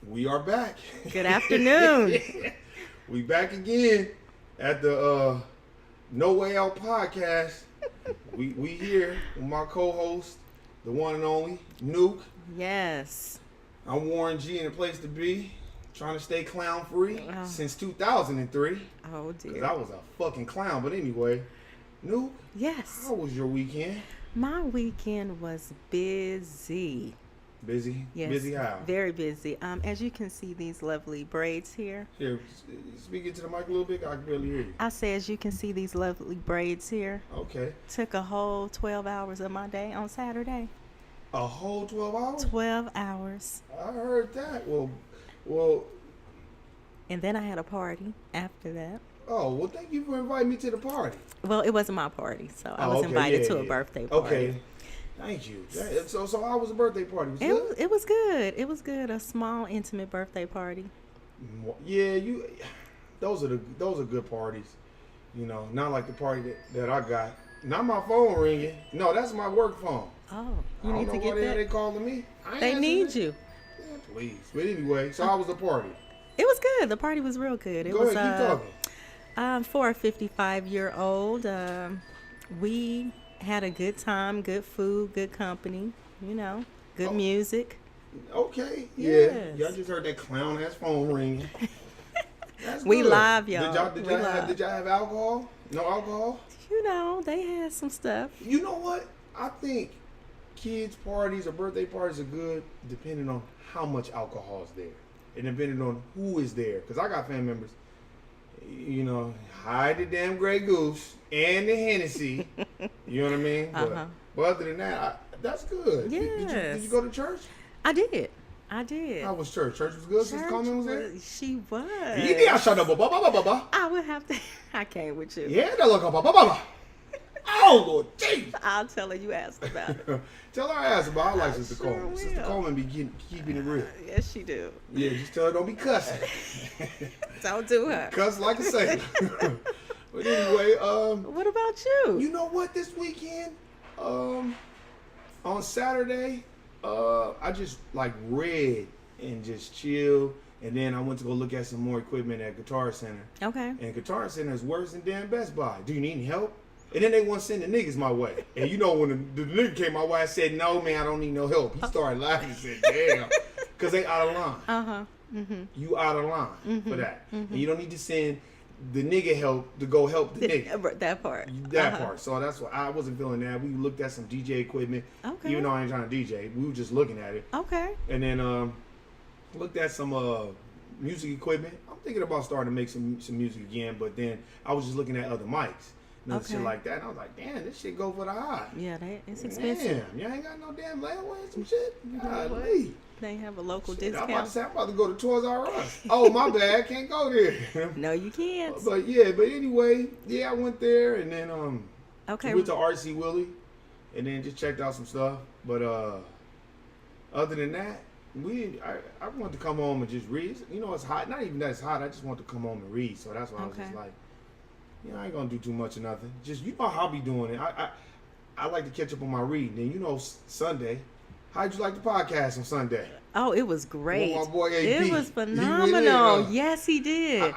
We are back. Good afternoon. We back again at the No Way Out podcast. We here with my co-host, the one and only Nuke. Yes. I'm Warren G in the place to be, trying to stay clown free since 2003. Oh Cause dear. I was a fucking clown. But anyway, Nuke, Yes. how was your weekend? My weekend was busy. Busy? Yes. Busy how? Very busy. As you can see these lovely braids here. Here, speak into the mic a little bit. I can barely hear you. I say, as you can see these lovely braids here. Okay. Took a whole 12 hours of my day on Saturday. A whole 12 hours? 12 hours. I heard that. Well. And then I had a party after that. Oh, well, thank you for inviting me to the party. Well, it wasn't my party, so I Oh, was okay, invited yeah, to a yeah. birthday party. Okay. Thank you. So how was the birthday party? Was it good? It was good. It was good. A small, intimate birthday party. Yeah, those are good parties. You know, not like the party that I got. Not my phone ringing. No, that's my work phone. Oh, you I need don't to know get why they that. calling me. I ain't They answering need it. you. Yeah, please. But anyway, so how was the party? It was good. The party was real good. It Go was ahead, keep talking. for a 55-year-old. We had a good time, good food, good company. You know, good Oh. music. Okay. Yeah. Yes. Y'all just heard that clown ass phone ringing. That's We good. live, y'all. Did We live. y'all have alcohol? No alcohol? You know, they had some stuff. You know what? I think kids' parties or birthday parties are good depending on how much alcohol is there and depending on who is there. Because I got family members, you know, hide the damn Grey Goose and the Hennessy. You know what I mean? Uh-huh. But other than that, that's good. Did you Yes. go to church? I did. I did. How was church? Church was good? Sister Coleman was there? She was. Yeah, shut up. I would have to. I can't with you. Yeah, that look up. Oh, Lord, jeez. I'll tell her you asked about it. Tell her I asked about. I like I Sister sure Coleman. Sister will. Coleman be keeping it real. Yes, she do. Yeah, just tell her don't be cussing. Don't do her. Cuss like a sailor. But anyway, What about you? you know what? This weekend, on Saturday, I just like read and just chill, and then I went to go look at some more equipment at Guitar Center. Okay. And Guitar Center is worse than damn Best Buy. Do you need any help? And then they want to send the niggas my way. And you know when the nigga came my way, I said, no, man, I don't need no help. He started laughing and said, damn. Because they out of line. Uh-huh. Mm-hmm. You out of line for that. And you don't need to send the nigga help to go help the nigga. That part. That Uh-huh. part. So that's why I wasn't feeling that. We looked at some DJ equipment. Okay. Even though I ain't trying to DJ. We were just looking at it. Okay. And then looked at some music equipment. I'm thinking about starting to make some music again, but then I was just looking at other mics and other shit Okay. like that. And I was like, damn, this shit go for the high. Yeah, it's expensive. Damn, y'all ain't got no damn layaway and some shit? know what? Golly. They have a local Shit, I'm discount. about to go to Toys R Us. Oh, my bad, can't go there. No, you can't. But anyway, yeah, I went there and then Okay. went to RC Willie and then just checked out some stuff. But other than that, I wanted to come home and just read. You know, it's hot. Not even that it's hot. I just want to come home and read. So that's why I was just Okay. like, I ain't gonna do too much of nothing. Just you know how I be doing it. I like to catch up on my reading. And you know, Sunday. How'd you like the podcast on Sunday? Oh, it was great. Well, my boy AB, It was he went in, phenomenal. Yes, he did.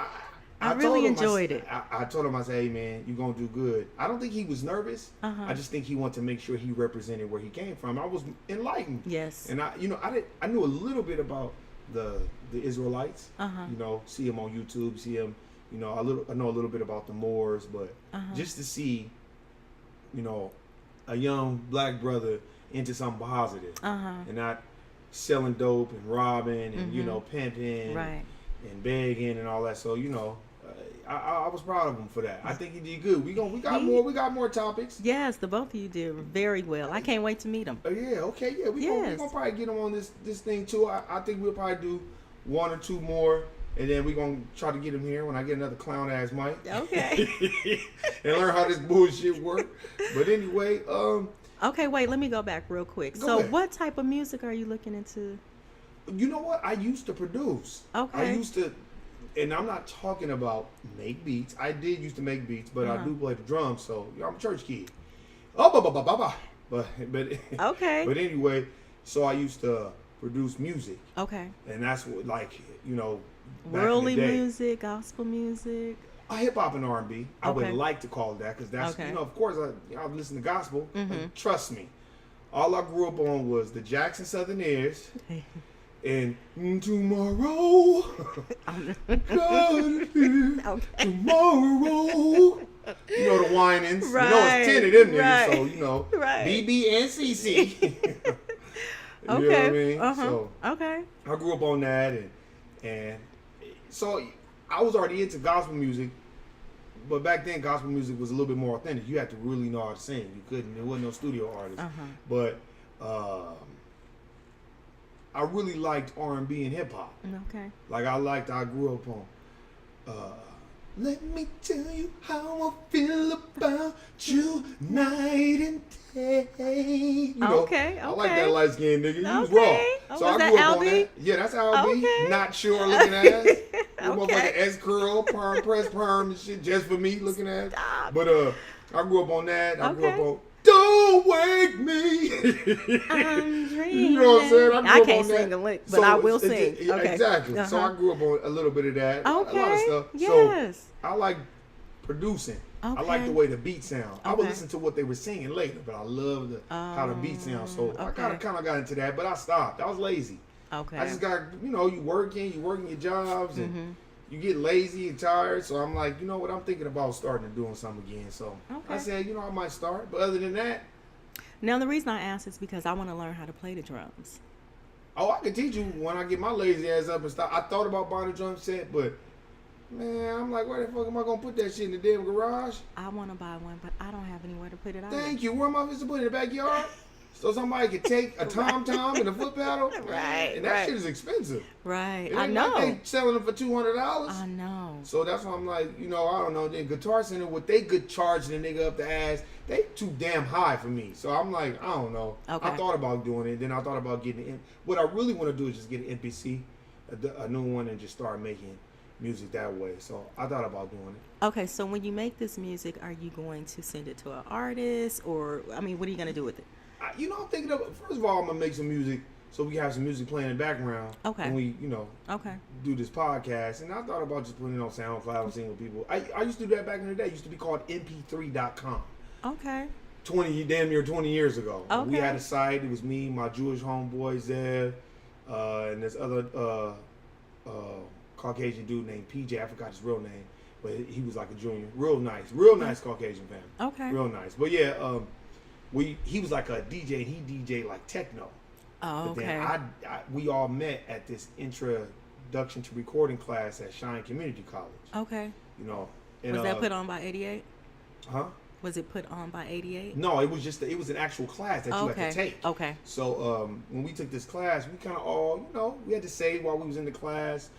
I told really him, enjoyed it. I told him, I said, hey man, you're gonna do good. I don't think he was nervous. Uh-huh. I just think he wanted to make sure he represented where he came from. I was enlightened. Yes. And I knew a little bit about the Israelites. Uh-huh. You know, see him on YouTube, see him. You know, I know a little bit about the Moors, but Uh-huh. just to see, you know, a young black brother into something positive Uh-huh. and not selling dope and robbing and you Mhm. know pimping Right. and begging and all that. So you know, I was proud of him for that. I think he did good. We got more topics. Yes, the both of you did very well. I can't wait to meet him. Yeah, okay, yeah. We Yes. gonna probably get him on this thing too. I think we'll probably do one or two more. And then we're going to try to get him here when I get another clown ass mic. Okay. And learn how this bullshit work. But anyway, Okay, wait, let me go back real quick. Go So ahead. what type of music are you looking into? you know what? I used to produce. Okay. I used to, and I'm not talking about make beats. I did used to make beats, but I Uh-huh. do play the drums, so I'm a church kid. Oh, but Okay. but anyway, so I used to produce music, Okay. and that's what, like, you know, back Worldly in the day. music, gospel music. Hip hop and R&B. I Okay. would like to call it that because that's, Okay. you know, of course, I listen to gospel. Mm-hmm. But trust me, all I grew up on was the Jackson Southernaires and Tomorrow. Okay. Tomorrow. You know the whinings. You know Right, it's 10 of them niggas, right, so you know. right. BB and CC. You know Okay. what I mean? Uh-huh. So Okay. I grew up on that, and so I was already into gospel music, but back then gospel music was a little bit more authentic. You had to really know how to sing. You couldn't. There wasn't no studio artists. Uh-huh. But I really liked R&B and hip hop. Okay. Like I grew up on. Let me tell you how I feel about you night and day. You know, Okay, I like okay. that light skinned nigga. He was Okay. raw. Oh, So was I that grew up on Albie? that. Yeah, that's Albie. Okay. Not sure looking ass. That Okay. motherfucking S curl, perm, press perm and shit just for me looking ass. Stop. But I grew up on that. I grew up Okay. on Don't Wake Me. I'm dreaming. You know what I'm saying? I grew up can't on that. sing a lick, but I will sing. Yeah, Okay. Exactly. So Uh-huh. I grew up on a little bit of that. A lot of Okay. stuff. Yes. So I like producing. I Okay. like the way the beat sound. I would Okay. listen to what they were singing later, but I love how the beat sounds. So I Okay. kind of got into that, but I stopped. I was lazy. Okay. I just got, you know, you working your jobs, and you get lazy and tired. So I'm like, you know what? I'm thinking about starting and doing something again. So Okay. I said, you know, I might start. But other than that, Now the reason I asked is because I want to learn how to play the drums. oh, I can teach you when I get my lazy ass up and start. I thought about buying a drum set, but man, I'm like, where the fuck am I gonna put that shit in the damn garage? I want to buy one, but I don't have anywhere to put it out. Thank you. Where am I supposed to put it in the backyard? So somebody could take a tom-tom and a foot pedal? Right, And that right. shit is expensive. Right. It I ain't know. like they selling them for $200. I know. So that's why I'm like, you know, I don't know. Then Guitar Center, what they could charge the nigga up the ass, they too damn high for me. So I'm like, I don't know. Okay. I thought about doing it. Then I thought about getting it. What I really want to do is just get an MPC, a new one, and just start making music that way. So I thought about doing it. Okay, so when you make this music, are you going to send it to an artist, or I mean, what are you going to do with it? You know, I'm thinking of, first of all, I'm going to make some music so we can have some music playing in the background. Okay. When we, you know, Okay. do this podcast. And I thought about just putting it on SoundCloud and seeing what people. I used to do that back in the day. It used to be called mp3.com. Okay. Damn near 20 years ago. We Okay. had a site. It was me, my Jewish homeboy Zev, and this other Caucasian dude named PJ. I forgot his real name, but he was like a junior. Real nice Caucasian family. Okay. Real nice. But yeah, he was like a DJ, and he DJ'd like techno. Oh, But okay. then we all met at this introduction to recording class at Shine Community College. Okay. You know, and, Was that put on by 88? Huh? Was it put on by 88? No, it was an actual class that you had Okay. to take. Okay. So when we took this class, we kind of all, you know, we had to save while we was in the class,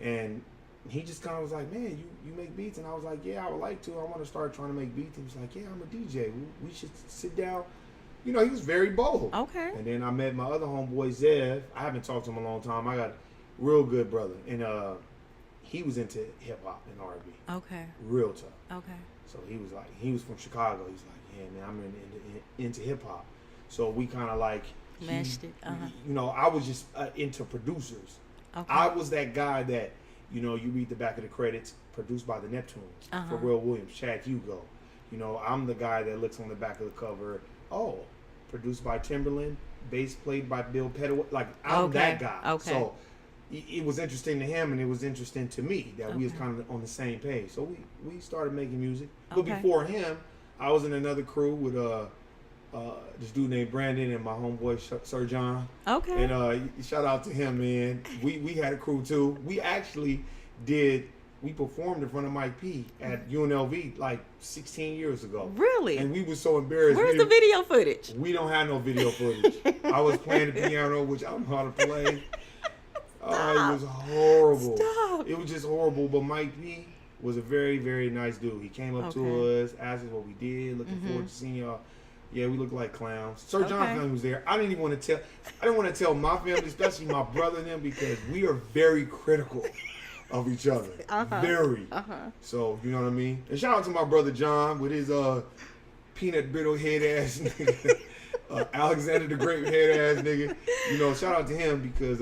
and he just kind of was like, man, you make beats, and I was like, yeah, I would like to. I want to start trying to make beats. He was like, yeah, I'm a DJ. We should sit down. You know, he was very bold. Okay. And then I met my other homeboy Zev. I haven't talked to him in a long time. I got a real good brother, and he was into hip hop and R&B, Okay. real tough. Okay. So he was from Chicago. He's like, yeah, man, I'm into hip hop. So we kind of like Meshed it. Uh-huh. You know, I was just into producers. Okay. I was that guy that, you know, you read the back of the credits, produced by the Neptunes, Uh-huh. Pharrell Williams, Chad Hugo. You know, I'm the guy that looks on the back of the cover. Oh, produced by Timberland, bass played by Bill Petaway. Like I'm Okay. that guy. Okay. So it was interesting to him, and it was interesting to me that we was Okay. kind of on the same page. So we started making music. But Okay. before him, I was in another crew with this dude named Brandon and my homeboy Sir John. Okay. And shout out to him, man. We had a crew too. We actually we performed in front of Mike P at UNLV like 16 years ago. Really? And we were so embarrassed. Where's the video footage? We don't have no video footage. I was playing the piano, which I don't know how to play. It was horrible. Stop. It was just horrible. But Mike P was a very, very nice dude. He came up to Okay. us, asked us what we did, looking forward to seeing y'all. Yeah, we look like clowns. Sir John Okay. family was there. I didn't want to tell my family, especially my brother and them, because we are very critical of each other. Very. So, you know what I mean? And shout out to my brother John with his peanut brittle head ass nigga. Alexander the Great head ass nigga. You know, shout out to him because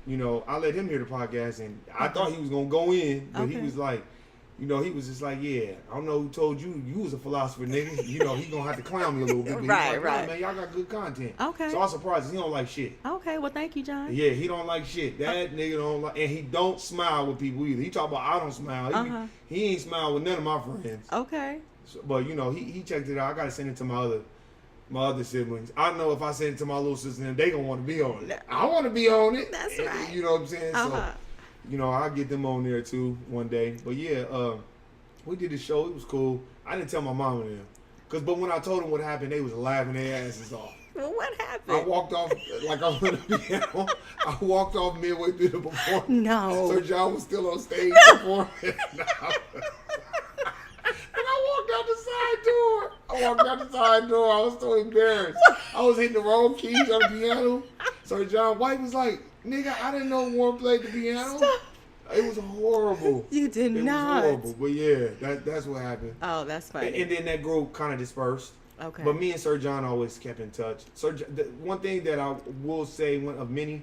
you know, I let him hear the podcast and I thought he was gonna go in, but he was like, you know, he was just like, yeah, I don't know who told you was a philosopher, nigga. You know, he gonna have to clown me a little bit. But Right, he's like, right. nah, man, y'all got good content. Okay. So I'm surprised he don't like shit. Okay, well, thank you, John. Yeah, he don't like shit. That nigga don't like, and he don't smile with people either. He talk about I don't smile. He ain't smile with none of my friends. Okay. So, but you know, he checked it out. I gotta send it to my other siblings. I know if I send it to my little sister, they gonna want to be on it. I want to be on it. That's right. You know what I'm saying? So, you know, I'll get them on there too one day. But yeah, we did the show. It was cool. I didn't tell my mom and them. But when I told them what happened, they was laughing their asses off. Well, what happened? I walked off like I was on the piano. I walked off midway through the performance. No. Sir John was still on stage performing. And I walked out the side door. I was so embarrassed. I was hitting the wrong keys on the piano. Sir John White was like, nigga, I didn't know Warren played the piano. Stop. It was horrible. You did not. It was horrible. But yeah, that's what happened. Oh, that's funny. And then that group kind of dispersed. Okay. But me and Sir John always kept in touch. The one thing that I will say, one of many,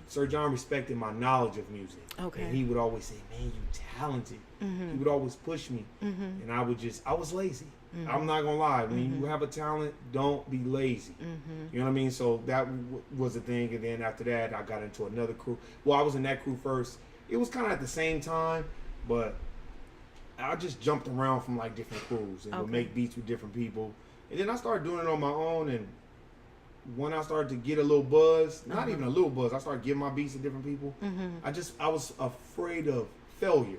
Sir John respected my knowledge of music. Okay. And he would always say, man, you talented. Mm-hmm. He would always push me. Mm-hmm. And I was lazy. Mm-hmm. I'm not going to lie. When you have a talent, don't be lazy. Mm-hmm. You know what I mean? So that was the thing. And then after that, I got into another crew. Well, I was in that crew first. It was kind of at the same time, but I just jumped around from like different crews and would make beats with different people. And then I started doing it on my own, and when I started to get a little buzz, not even a little buzz, I started giving my beats to different people. I was afraid of failure.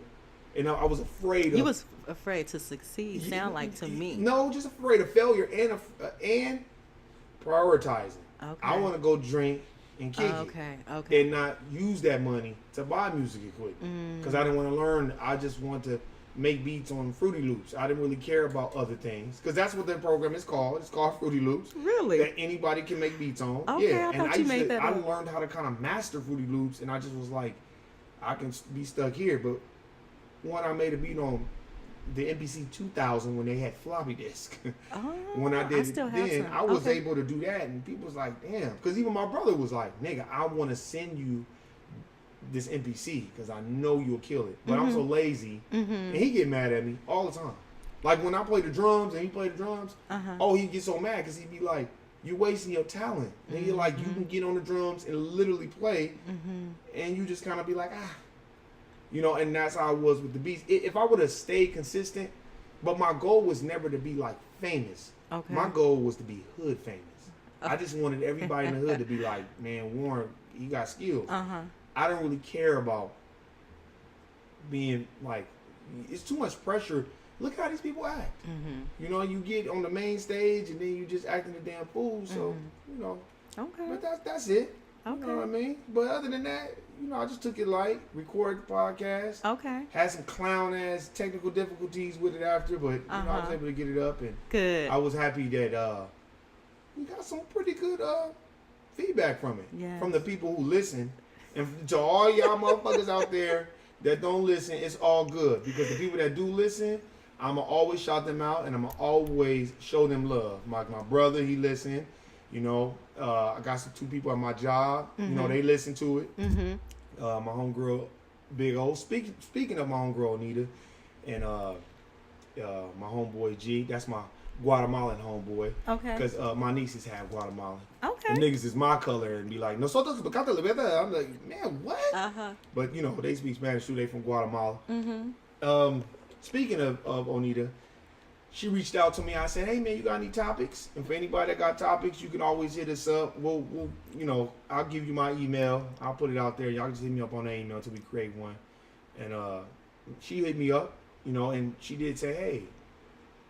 And I was afraid of... You was afraid to succeed, sound like to me. No, just afraid of failure and prioritizing. Okay. I want to go drink and kick Okay. it. And not use that money to buy music equipment. Because I didn't want to learn. I just want to make beats on Fruity Loops. I didn't really care about other things. Because that's what their program is called. It's called Fruity Loops. Really? That anybody can make beats on. Okay, yeah. I thought you made that I up. learned how to kind of master Fruity Loops. And I just was like, I can be stuck here. But when I made a beat on the MPC 2000 when they had floppy disk. When I did still it have then, some. I was able to do that, and people was like, damn. Because even my brother was like, nigga, I want to send you this MPC because I know you'll kill it. But I'm so lazy. And he get mad at me all the time. Like when I play the drums and he play the drums, oh, he get so mad because he be like, you're wasting your talent. And you're like, you can get on the drums and literally play, and you just kind of be like, ah. You know, and that's how I was with the beats. If I would have stayed consistent, but my goal was never to be like famous. Okay. My goal was to be hood famous. I just wanted everybody in the hood to be like, man, Warren, he got skills. I don't really care about being like, it's too much pressure. Look how these people act. You know, you get on the main stage and then you just acting a damn fool. So, you know, but that's it. You know what I mean? But other than that, you know, I just took it light, recorded the podcast. Had some clown ass technical difficulties with it after, but you know, I was able to get it up, and good. I was happy that we got some pretty good feedback from it. Yes. From the people who listen. And to all y'all motherfuckers out there that don't listen, it's all good. Because the people that do listen, I'ma always shout them out and I'ma always show them love. My brother, he listened. You know, I got some 2 people at my job. You know, they listen to it. My homegirl, Big O. Speaking of my homegirl, Anita, and my homeboy, G. That's my Guatemalan homeboy. Because my nieces have Guatemalan. The niggas is my color and be like, nosotros pecate la vida. I'm like, man, what? But, you know, they speak Spanish too. They from Guatemala. Speaking of Onita, she reached out to me. I said, hey, man, you got any topics? And for anybody that got topics, you can always hit us up. We'll you know, I'll give you my email. I'll put it out there. Y'all just hit me up on that email until we create one. And she hit me up, you know, and she did say, hey,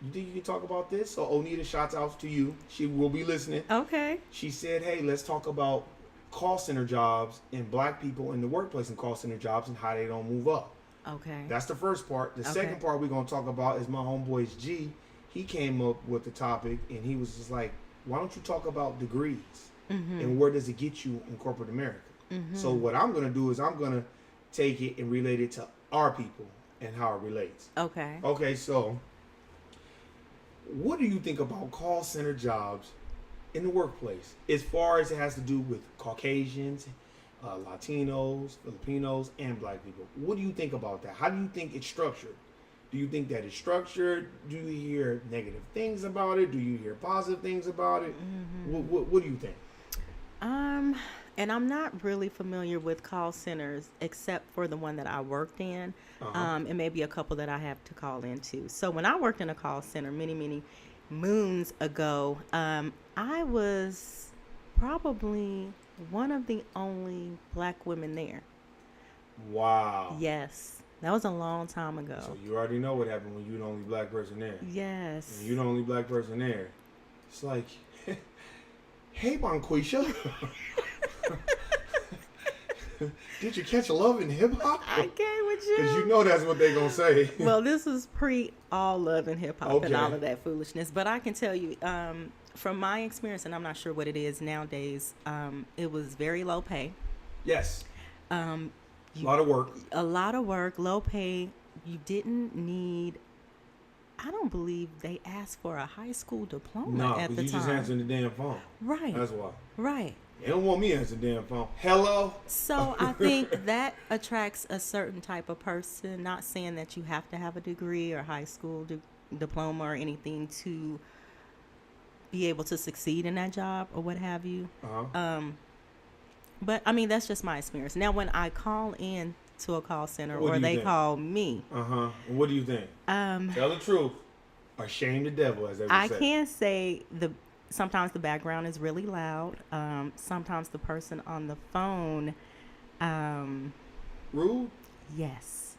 you think you can talk about this? So Onita, shouts out to you. She will be listening. She said, hey, let's talk about call center jobs and black people in the workplace and call center jobs and how they don't move up. That's the first part. The second part we're going to talk about is my homeboy's G. He came up with the topic, and he was just like, why don't you talk about degrees? And where does it get you in corporate America? So what I'm going to do is I'm going to take it and relate it to our people and how it relates. Okay, so what do you think about call center jobs in the workplace, as far as it has to do with Caucasians, Latinos, Filipinos, and Black people. What do you think about that? How do you think it's structured? Do you think that it's structured? Do you hear negative things about it? Do you hear positive things about it? What do you think? And I'm not really familiar with call centers except for the one that I worked in, and maybe a couple that I have to call into. So when I worked in a call center many moons ago, I was probably one of the only Black women there. Wow. Yes, that was a long time ago. So you already know what happened when you're the only Black person there. Yes. And you're the only Black person there. It's like, hey, Bonquisha. Did you catch a love in hip hop? I came with you. Because you know that's what they're going to say. Well, this is pre all love and hip hop Okay. and all of that foolishness. But I can tell you, from my experience, and I'm not sure what it is nowadays, it was very low pay. Yes. A lot of work. A lot of work, low pay. You didn't need, I don't believe they asked for a high school diploma No, at the because you time. just answering the damn phone. Right. That's why. Right. They don't want me to answer the damn phone. Hello? So I think that attracts a certain type of person. Not saying that you have to have a degree or high school diploma or anything to be able to succeed in that job or what have you. But I mean, that's just my experience. Now, when I call in to a call center What or do you they think? call me, And what do you think? Tell the truth. Or shame the devil, as they would I say. can say sometimes the background is really loud. Sometimes the person on the phone, Rude? yes,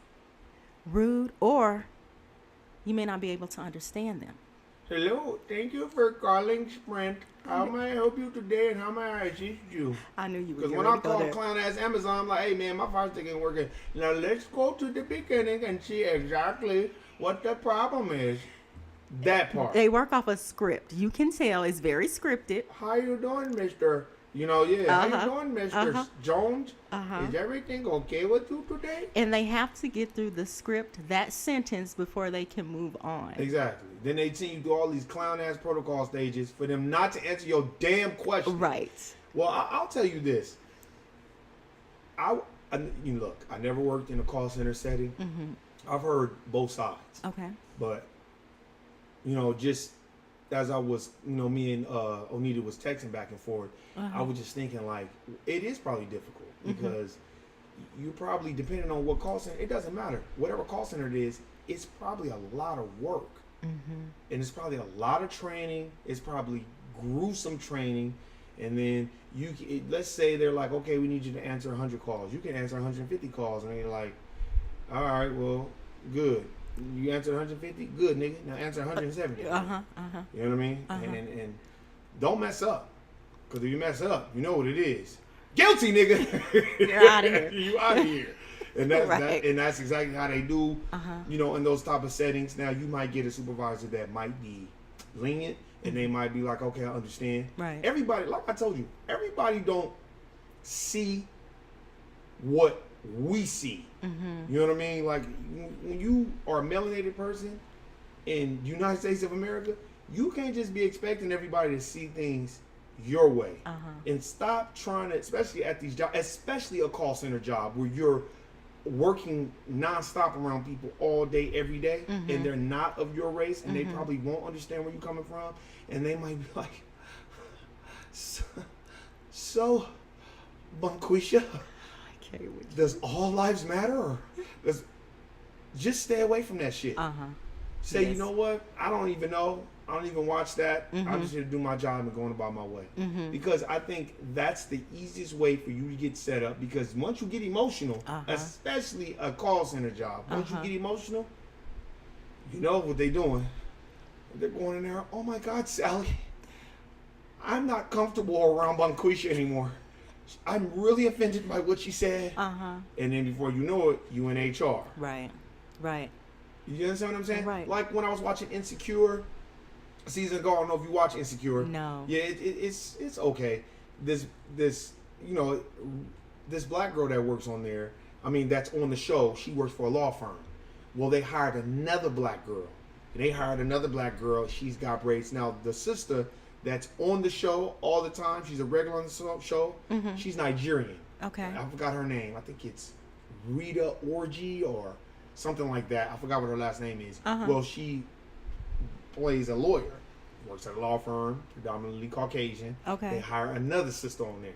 rude, or you may not be able to understand them. Hello, thank you for calling Sprint. How may I help you today and how may I assist you? I knew you were Because when I call clown ass Amazon, I'm like, hey man, my fire stick ain't working. Now let's go to the beginning and see exactly what the problem is. That part. They work off a script. You can tell it's very scripted. How you doing, Mr.? How you doing, Mr. Jones? Is everything okay with you today? And they have to get through the script, that sentence, before they can move on. Exactly. Then they send you through all these clown ass protocol stages for them not to answer your damn question. Right. Well, I'll tell you this. Look, I never worked in a call center setting. I've heard both sides. Okay. But, just as I was, me and Onita was texting back and forth, I was just thinking, like, it is probably difficult because you probably, depending on what call center, it doesn't matter. Whatever call center it is, it's probably a lot of work. And it's probably a lot of training. It's probably gruesome training. And then let's say they're like, okay, we need you to answer 100 calls. You can answer 150 calls. And they're like, all right, well, good. You answered 150? Good, nigga. Now answer 170. You know what I mean? And don't mess up. Because if you mess up, you know what it is. Guilty, nigga. You're out of here. You out of here. And that's Right. that's exactly how they do, in those type of settings. Now, you might get a supervisor that might be lenient, and they might be like, okay, I understand. Right. Everybody, like I told you, everybody don't see what we see. You know what I mean? Like, when you are a melanated person in the United States of America, you can't just be expecting everybody to see things your way. And stop trying to, especially at these jobs, especially a call center job where you're working nonstop around people all day, every day, and they're not of your race, and they probably won't understand where you're coming from, and they might be like, so Bonquisha, does all lives matter? Or just stay away from that shit. Say, Yes. you know what? I don't even know. I don't even watch that. I'm just here to do my job and going about my way. Because I think that's the easiest way for you to get set up. Because once you get emotional, especially a call center job, once you get emotional, you know what they're doing. They're going in there, oh my God, Sally, I'm not comfortable around Bonquisha anymore. I'm really offended by what she said. And then before you know it, you in HR. Right. You understand what I'm saying? Right. Like when I was watching Insecure a season ago. I don't know if you watch Insecure. No. Yeah, it's okay. This black girl that works on there, that's on the show, she works for a law firm. Well, they hired another black girl. She's got braids. Now, the sister that's on the show all the time. She's a regular on the show. Mm-hmm. She's Nigerian. Okay. I forgot her name. I think it's Rita Orji or something like that. I forgot what her last name is. Well, she plays a lawyer, works at a law firm, predominantly Caucasian. Okay. They hire another sister on there.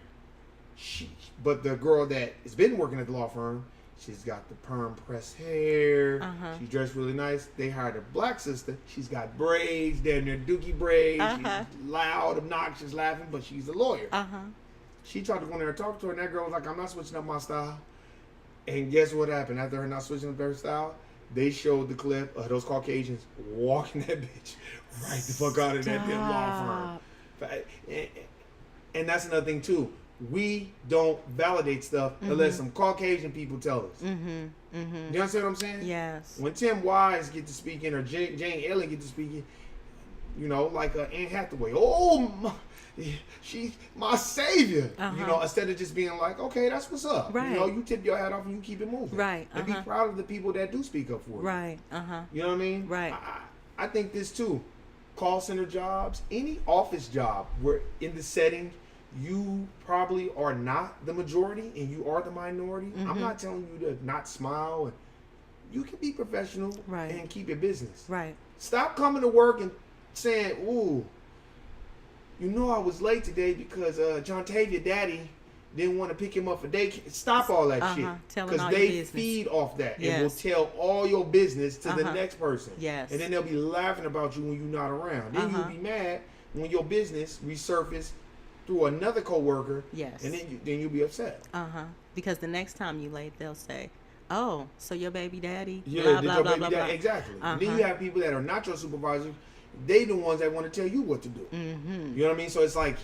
But the girl that has been working at the law firm, she's got the perm pressed hair. She dressed really nice. They hired a black sister. She's got braids. They're in their dookie braids. She's loud, obnoxious, laughing, but she's a lawyer. She tried to go in there and talk to her, and that girl was like, I'm not switching up my style. And guess what happened? After her not switching up their style, they showed the clip of those Caucasians walking that bitch right the fuck out of that damn law firm. And that's another thing, too. We don't validate stuff unless some Caucasian people tell us. You understand what I'm saying? Yes. When Tim Wise get to speaking or Jane Ellen get to speaking, you know, like Anne Hathaway, she's my savior. You know, instead of just being like, okay, that's what's up. Right. You know, you tip your hat off and you keep it moving. Right. And be proud of the people that do speak up for you. Right. You know what I mean? Right. I think this too. Call center jobs, any office job where in the setting you probably are not the majority and you are the minority. I'm not telling you to not smile. And you can be professional and keep your business. Right. Stop coming to work and saying, ooh, you know I was late today because John Tavia daddy didn't want to pick him up for daycare. Stop all that shit. Because they feed off that and will tell all your business to the next person. Yes. And then they'll be laughing about you when you're not around. Then you'll be mad when your business resurface through another coworker. Yes. And then you'll be upset. Because the next time you late, they'll say, "Oh, so your baby daddy?" Yeah, blah, blah, blah, blah. Exactly. And then you have people that are not your supervisors. They the ones that want to tell you what to do. You know what I mean? So it's like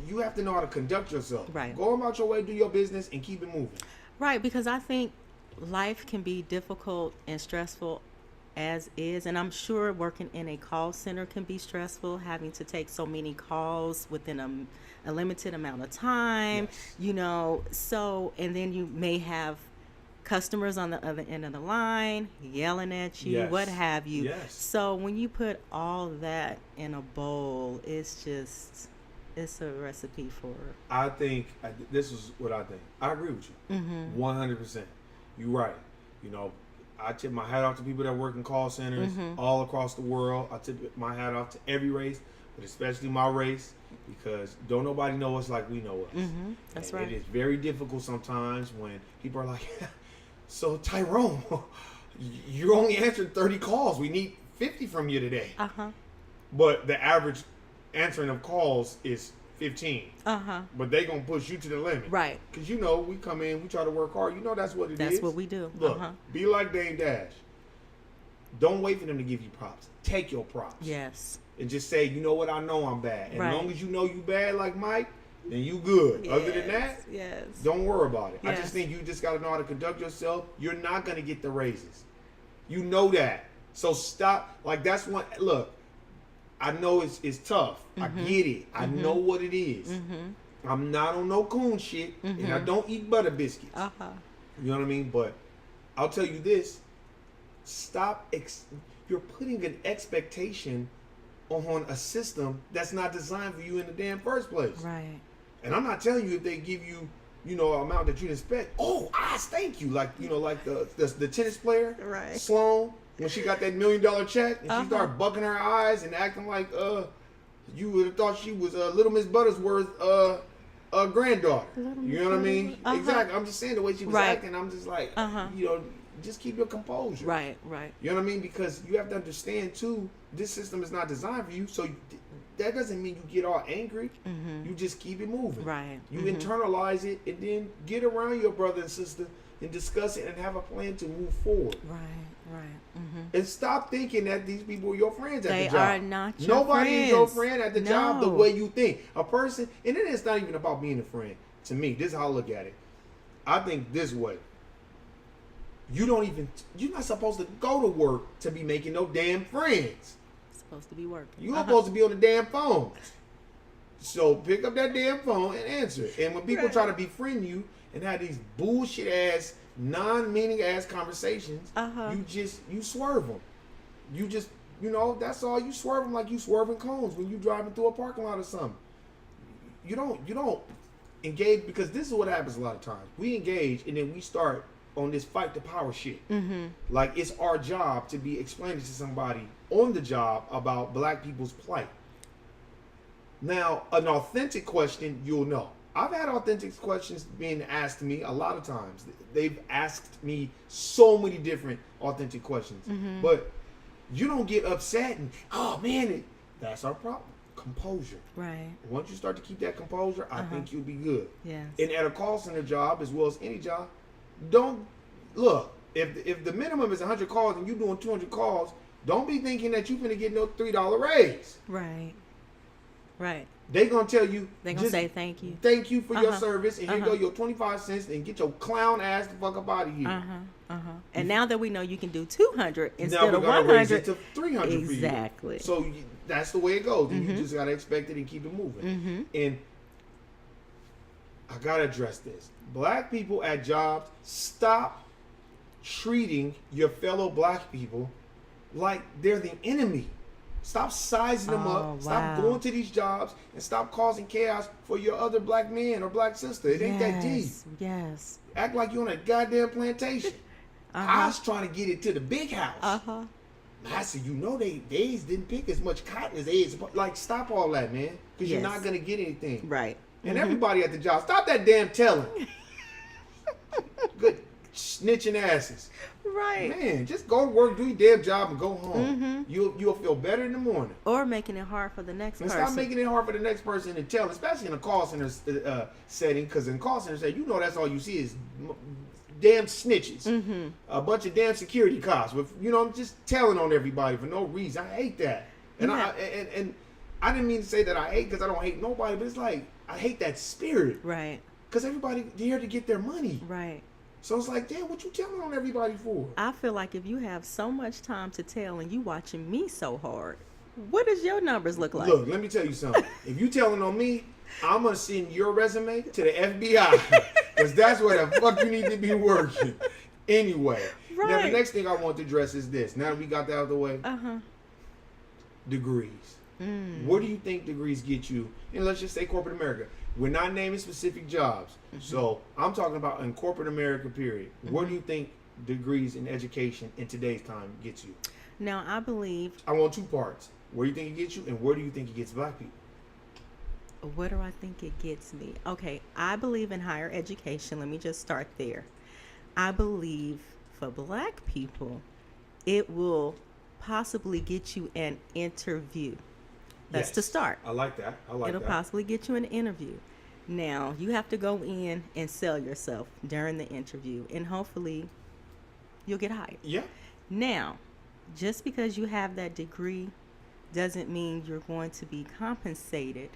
you have to know how to conduct yourself. Right. Go about your way, do your business, and keep it moving. Right, because I think life can be difficult and stressful as is, and I'm sure working in a call center can be stressful, having to take so many calls within a limited amount of time. You know, so and then you may have customers on the other end of the line yelling at you, what have you. So when you put all that in a bowl, it's a recipe for. I think this is what I think. I agree with you, 100%. You're right. You know, I tip my hat off to people that work in call centers all across the world. I tip my hat off to every race, but especially my race, because don't nobody know us like we know us. That's and right. It is very difficult sometimes when people are like, so Tyrone, you only answered 30 calls. We need 50 from you today. But the average answering of calls is 15. But they gonna push you to the limit. Right. Because you know, we come in, we try to work hard. You know that's what it is. That's what we do. Look, be like Dame Dash. Don't wait for them to give you props. Take your props. Yes. And just say, you know what, I know I'm bad. And Right. as long as you know you bad like Mike, then you good. Other than that, don't worry about it. I just think you just got to know how to conduct yourself. You're not going to get the raises. You know that. So stop. Like, that's one. Look, I know it's tough. I get it. I know what it is. I'm not on no coon shit. And I don't eat butter biscuits. You know what I mean? But I'll tell you this. Stop. You're putting an expectation on a system that's not designed for you in the damn first place. Right. And I'm not telling you if they give you, you know, an amount that you expect. Oh, I thank you. Like, you know, like the tennis player, Right. Sloan, when she got that $1 million check and she started bucking her eyes and acting like you would have thought she was Little Miss Buttersworth's granddaughter. You know what I mean? Exactly. I'm just saying the way she was acting. I'm just like, you know, just keep your composure. Right. Right. You know what I mean? Because you have to understand too, this system is not designed for you. So that doesn't mean you get all angry. You just keep it moving. Right. You internalize it and then get around your brother and sister and discuss it and have a plan to move forward. Right. Right. And stop thinking that these people are your friends at They the job. are not your Nobody friends. is your friend at the job the No. way you think. A person, and then it's not even about being a friend. To me, this is how I look at it. I think this way. You're not supposed to go to work to be making no damn friends. It's supposed to be working. You're supposed to be on the damn phone. So pick up that damn phone and answer it. And when people try to befriend you and have these bullshit ass, non-meaning ass conversations, you swerve them. You just You know, that's all. You swerving like you swerving cones when you driving through a parking lot or something. You don't engage, because this is what happens a lot of times. We engage and then we start on this fight the power shit. Mm-hmm. Like it's our job to be explaining to somebody on the job about black people's plight. Now, an authentic question, you'll know. I've had authentic questions being asked to me a lot of times. They've asked me so many different authentic questions. Mm-hmm. But you don't get upset and, oh man, that's our problem. Composure. Right. Once you start to keep that composure, I think you'll be good. Yes. And at a call center job, as well as any job, don't look. If the minimum is 100 calls and you're doing 200 calls, don't be thinking that you're gonna get no $3 raise. Right. Right. They gonna tell you. They gonna say thank you. Thank you for your service, and here go your 25 cents, and get your clown ass the fuck up out of here. And now that we know you can do 200 Now instead we're of gonna 100, raise it to 300 exactly. for you. So that's the way it goes. And you just gotta expect it and keep it moving. And I gotta address this. Black people at jobs, stop treating your fellow black people like they're the enemy. Stop sizing them up. Stop going to these jobs and stop causing chaos for your other black man or black sister. It ain't that deep. Yes. Act like you're on a goddamn plantation. I was trying to get it to the big house. I said, you know, they didn't pick as much cotton as they like. Stop all that, man, because you're not gonna get anything. Right. And everybody at the job, stop that damn telling. Good snitching asses. Right. Man, just go to work, do your damn job, and go home. You'll feel better in the morning. Or making it hard for the next And person. stop making it hard for the next person to tell, especially in a call center setting, because in call center setting, you know that's all you see is damn snitches. A bunch of damn security cops with, you know, just telling on everybody for no reason. I hate that. And I didn't mean to say that I hate, because I don't hate nobody, but it's like, I hate that spirit. Right. Because everybody here to get their money. Right. So it's like, damn, what you telling on everybody for? I feel like if you have so much time to tell and you watching me so hard, what does your numbers look like? Look, let me tell you something. If you telling on me, I'm going to send your resume to the FBI. Because that's where the fuck you need to be working. Anyway. Right. Now, the next thing I want to address is this. Now that we got that out of the way. Degrees. What do you think degrees get you? And let's just say corporate America. We're not naming specific jobs. So I'm talking about in corporate America, period. Where do you think degrees in education in today's time gets you? Now, I believe... I want two parts. Where do you think it gets you, and where do you think it gets black people? Where do I think it gets me? Okay, I believe in higher education. Let me just start there. I believe for black people, it will possibly get you an interview. That's to start. I like that. It'll possibly get you an interview. Now, you have to go in and sell yourself during the interview, and hopefully you'll get hired. Yeah. Now, just because you have that degree doesn't mean you're going to be compensated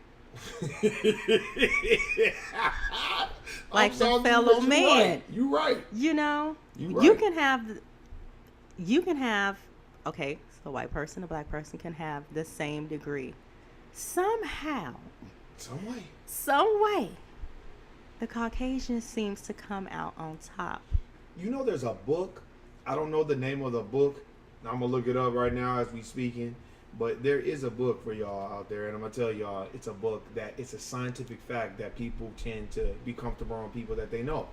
like the fellow man. You're right. You know, You're you right. can have, okay, so a white person, a black person can have the same degree. Somehow, some way, the Caucasian seems to come out on top. You know, there's a book. I don't know the name of the book. I'm going to look it up right now as we speaking. But there is a book for y'all out there, and I'm going to tell y'all, it's a book that it's a scientific fact that people tend to be comfortable on people that they know.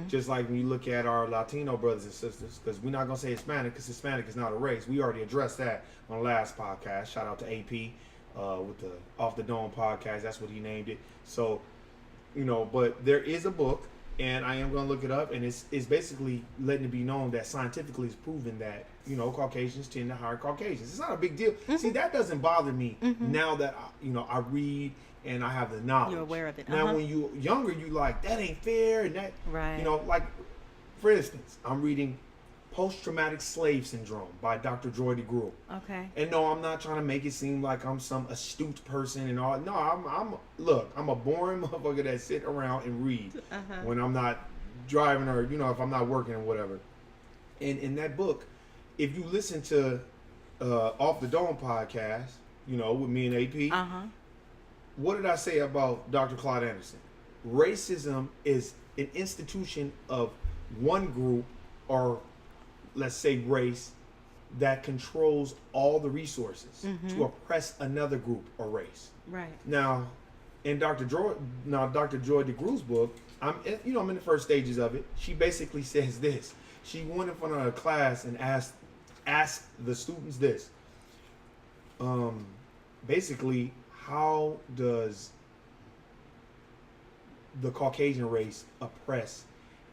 Just like when you look at our Latino brothers and sisters, because we're not going to say Hispanic, because Hispanic is not a race. We already addressed that on the last podcast. Shout out to AP with the Off the Dome podcast. That's what he named it. So, you know, but there is a book, and I am going to look it up, and it's basically letting it be known that scientifically it's proven that, you know, Caucasians tend to hire Caucasians. It's not a big deal. See, that doesn't bother me now that, I read and I have the knowledge. You're aware of it. Now, when you're younger, you like, that ain't fair, and that, right. you know, like, for instance, I'm reading Post-Traumatic Slave Syndrome by Dr. Joy DeGruy. Okay. And no, I'm not trying to make it seem like I'm some astute person and all. No, I'm a boring motherfucker that sit around and read when I'm not driving or, you know, if I'm not working or whatever. And in that book, if you listen to Off the Dome podcast, you know, with me and AP, what did I say about Dr. Claude Anderson? Racism is an institution of one group, or let's say race, that controls all the resources to oppress another group or race. Right. Now, in Dr. Joy DeGruy's book, I'm in the first stages of it. She basically says this. She went in front of a class and asked the students this. Basically, how does the Caucasian race oppress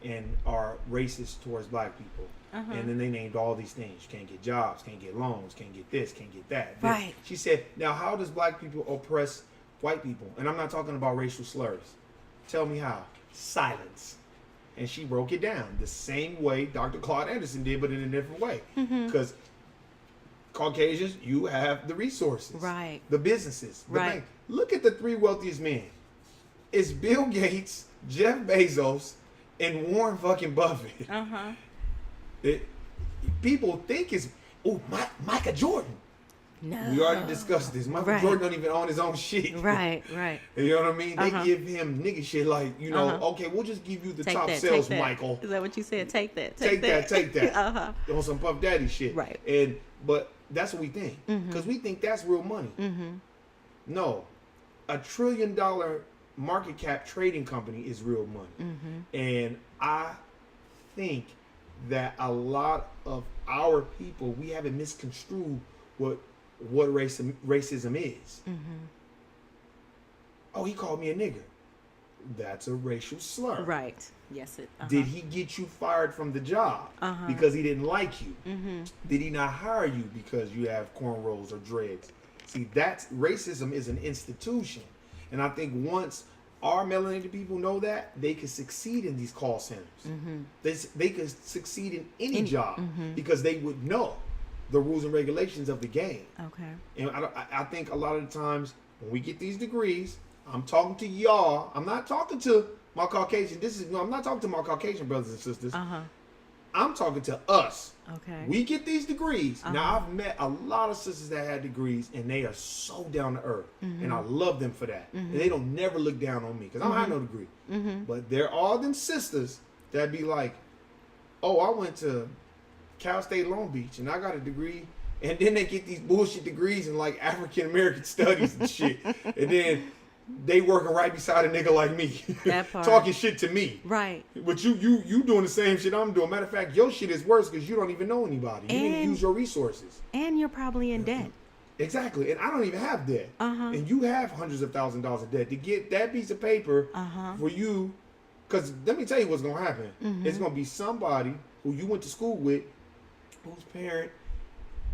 and are racist towards black people? And then they named all these things. You can't get jobs, can't get loans, can't get this, can't get that. Right. She said, now how does black people oppress white people? And I'm not talking about racial slurs. Tell me how. Silence. And she broke it down the same way Dr. Claude Anderson did, but in a different way. Because Caucasians, you have the resources. Right. The businesses. The Right. bank. Look at the three wealthiest men. It's Bill Gates, Jeff Bezos, and Warren fucking Buffett. People think it's, Micah Jordan. No. We already discussed this. Michael Jordan don't even own his own shit. Right. You know what I mean? They give him nigga shit like, okay, we'll just give you the top sales, Michael. Is that what you said? Take that. Take that. On some Puff Daddy shit. Right. But that's what we think. Because we think that's real money. No. $1 trillion market cap trading company is real money. And I think that a lot of our people, we haven't misconstrued what racism is. Oh, he called me a nigger. That's a racial slur. Right. Yes. Did he get you fired from the job because he didn't like you? Did he not hire you because you have cornrows or dreads? See, racism is an institution. And I think once our melanated people know that, they can succeed in these call centers. They could succeed in any job because they would know the rules and regulations of the game. Okay. And I think a lot of the times when we get these degrees, I'm talking to y'all. I'm not talking to my Caucasian. I'm not talking to my Caucasian brothers and sisters. I'm talking to us. Okay. We get these degrees. Now, I've met a lot of sisters that had degrees, and they are so down to earth. And I love them for that. And they don't never look down on me because I don't have no degree. But there are them sisters that be like, oh, I went to Cal State Long Beach, and I got a degree. And then they get these bullshit degrees in like African American studies and shit. And then they working right beside a nigga like me. That part. Talking shit to me. Right. But you doing the same shit I'm doing. Matter of fact, your shit is worse because you don't even know anybody. You didn't use your resources. And you're probably in debt. Exactly. And I don't even have debt. And you have hundreds of thousands of dollars of debt. To get that piece of paper for you, because let me tell you what's going to happen. It's going to be somebody who you went to school with, whose parent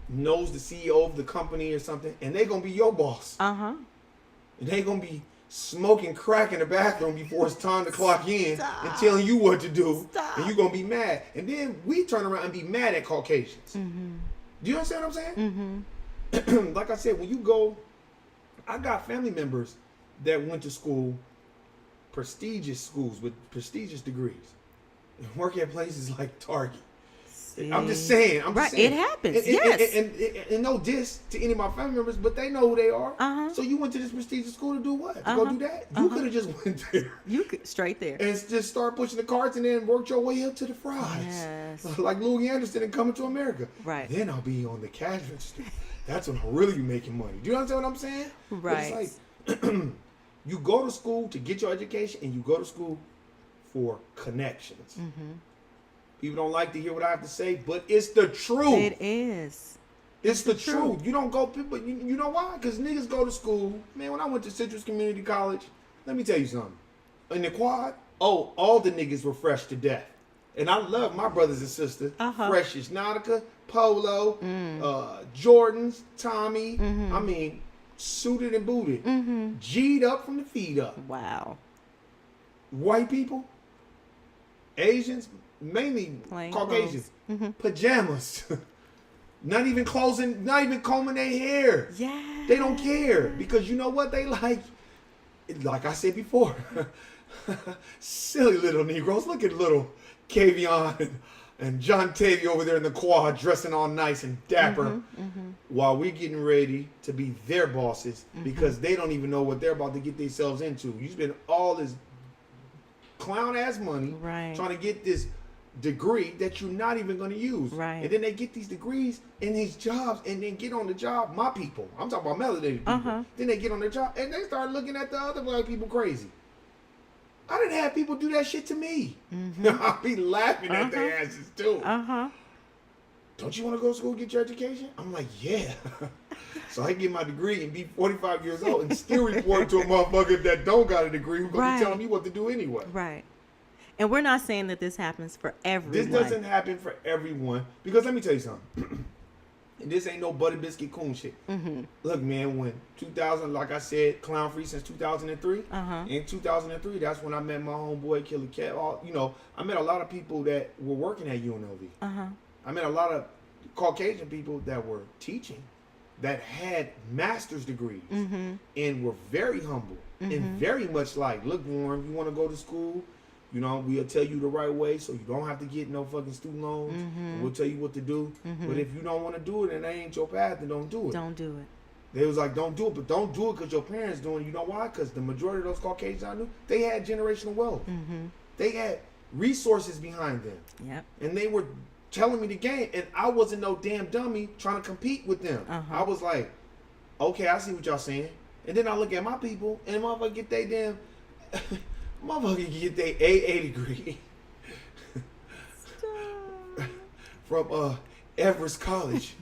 knows the CEO of the company or something, and they're going to be your boss. And they're going to be smoking crack in the bathroom before it's time to clock in and telling you what to do. And you're going to be mad. And then we turn around and be mad at Caucasians. Do you understand what I'm saying? Like I said, when you go, I got family members that went to school, prestigious schools with prestigious degrees, and work at places like Target. I'm just saying. It happens. Yes. And no diss to any of my family members, but they know who they are. So you went to this prestigious school to do what? To go do that? You could have just went there. You could straight there and just start pushing the carts and then worked your way up to the fries. Yes. Like Louis Anderson and Coming to America. Right. Then I'll be on the cash register. That's when I'll really be making money. Do you understand what I'm saying? Right. But it's like you go to school to get your education, and you go to school for connections. People don't like to hear what I have to say, but it's the truth. It is. It's the truth. You don't go, but you know why? Because niggas go to school. Man, when I went to Citrus Community College, let me tell you something. In the quad, all the niggas were fresh to death. And I love my brothers and sisters. Fresh as Nautica, Polo, Jordans, Tommy. I mean, suited and booted. G'd up from the feet up. Wow. White people, Asians, mainly Plain Caucasians, pajamas. Not even combing their hair. Yeah. They don't care because you know what they like. Like I said before, silly little Negroes. Look at little Kavion and John Tavy over there in the quad dressing all nice and dapper while we're getting ready to be their bosses because they don't even know what they're about to get themselves into. You spend all this clown ass money trying to get this degree that you're not even going to use. Right. And then they get these degrees in these jobs and then get on the job. My people, I'm talking about melanated people. Then they get on the job and they start looking at the other black people crazy. I didn't have people do that shit to me. I'll be laughing at their asses too. Don't you want to go to school and get your education? I'm like, yeah. So I get my degree and be 45 years old and still report to a motherfucker that don't got a degree who's going to be telling me what to do anyway. Right. And we're not saying that this happens for everyone. This doesn't happen for everyone. Because let me tell you something. And this ain't no butter biscuit coon shit. Look, man, when 2000, like I said, clown free since 2003. In 2003, that's when I met my homeboy Killer Cat. You know, I met a lot of people that were working at UNLV. I met a lot of Caucasian people that were teaching, that had master's degrees, and were very humble and very much like, look, Warren, you want to go to school? You know, we'll tell you the right way so you don't have to get no fucking student loans. And we'll tell you what to do. But if you don't want to do it and that ain't your path, then don't do it. Don't do it. They was like, don't do it, but don't do it because your parents doing it. You know why? Because the majority of those Caucasians I knew, they had generational wealth. They had resources behind them. Yep. And they were telling me the game, and I wasn't no damn dummy trying to compete with them. I was like, okay, I see what y'all saying. And then I look at my people, and motherfucker get they damn... Motherfucker get their AA degree from Everest College.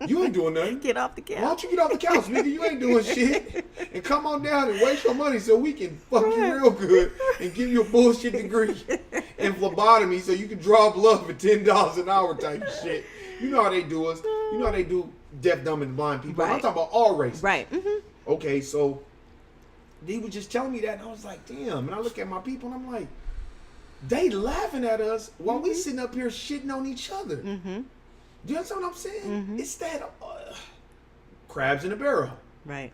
You ain't doing nothing. Get off the couch. Why don't you get off the couch, nigga? You ain't doing shit. And come on down and waste your money so we can fuck you real good and give you a bullshit degree in phlebotomy so you can draw blood for $10 an hour type shit. You know how they do us. You know how they do deaf, dumb, and blind people. I'm talking about all races. Right. Okay, so they were just telling me that, and I was like, damn. And I look at my people, and I'm like, they laughing at us while we sitting up here shitting on each other. Do you understand what I'm saying? It's that crabs in a barrel. Right.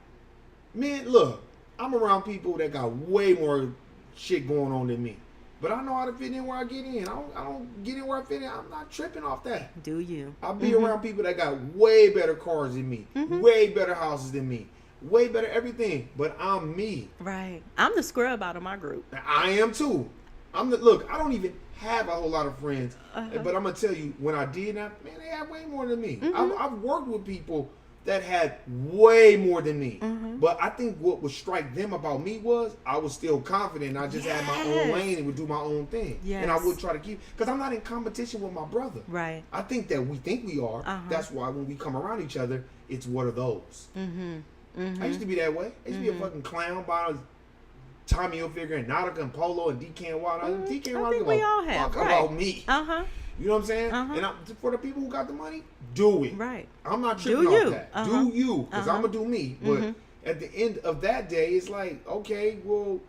Man, look, I'm around people that got way more shit going on than me. But I know how to fit in where I get in. I don't get in where I fit in. I'm not tripping off that. Do you? I'll be around people that got way better cars than me, way better houses than me, way better everything, but I'm me. Right. I'm the scrub out of my group. I am too. Look, I don't even have a whole lot of friends, but I'm gonna tell you, when I did that, man, they had way more than me. I've worked with people that had way more than me, but I think what would strike them about me was I was still confident. I just had my own lane and would do my own thing, and I would try to keep, because I'm not in competition with my brother. Right. I think that we think we are. That's why when we come around each other, it's what are those. I used to be that way. I used to be a fucking clown by Tommy Hilfiger and Nautica and Polo and DK Watt. DK Watt, I think we all have. Right. About me. You know what I'm saying? And for the people who got the money, do it. Right. I'm not tripping off that. Do you? Because I'm going to do me. But at the end of that day, it's like, okay, well,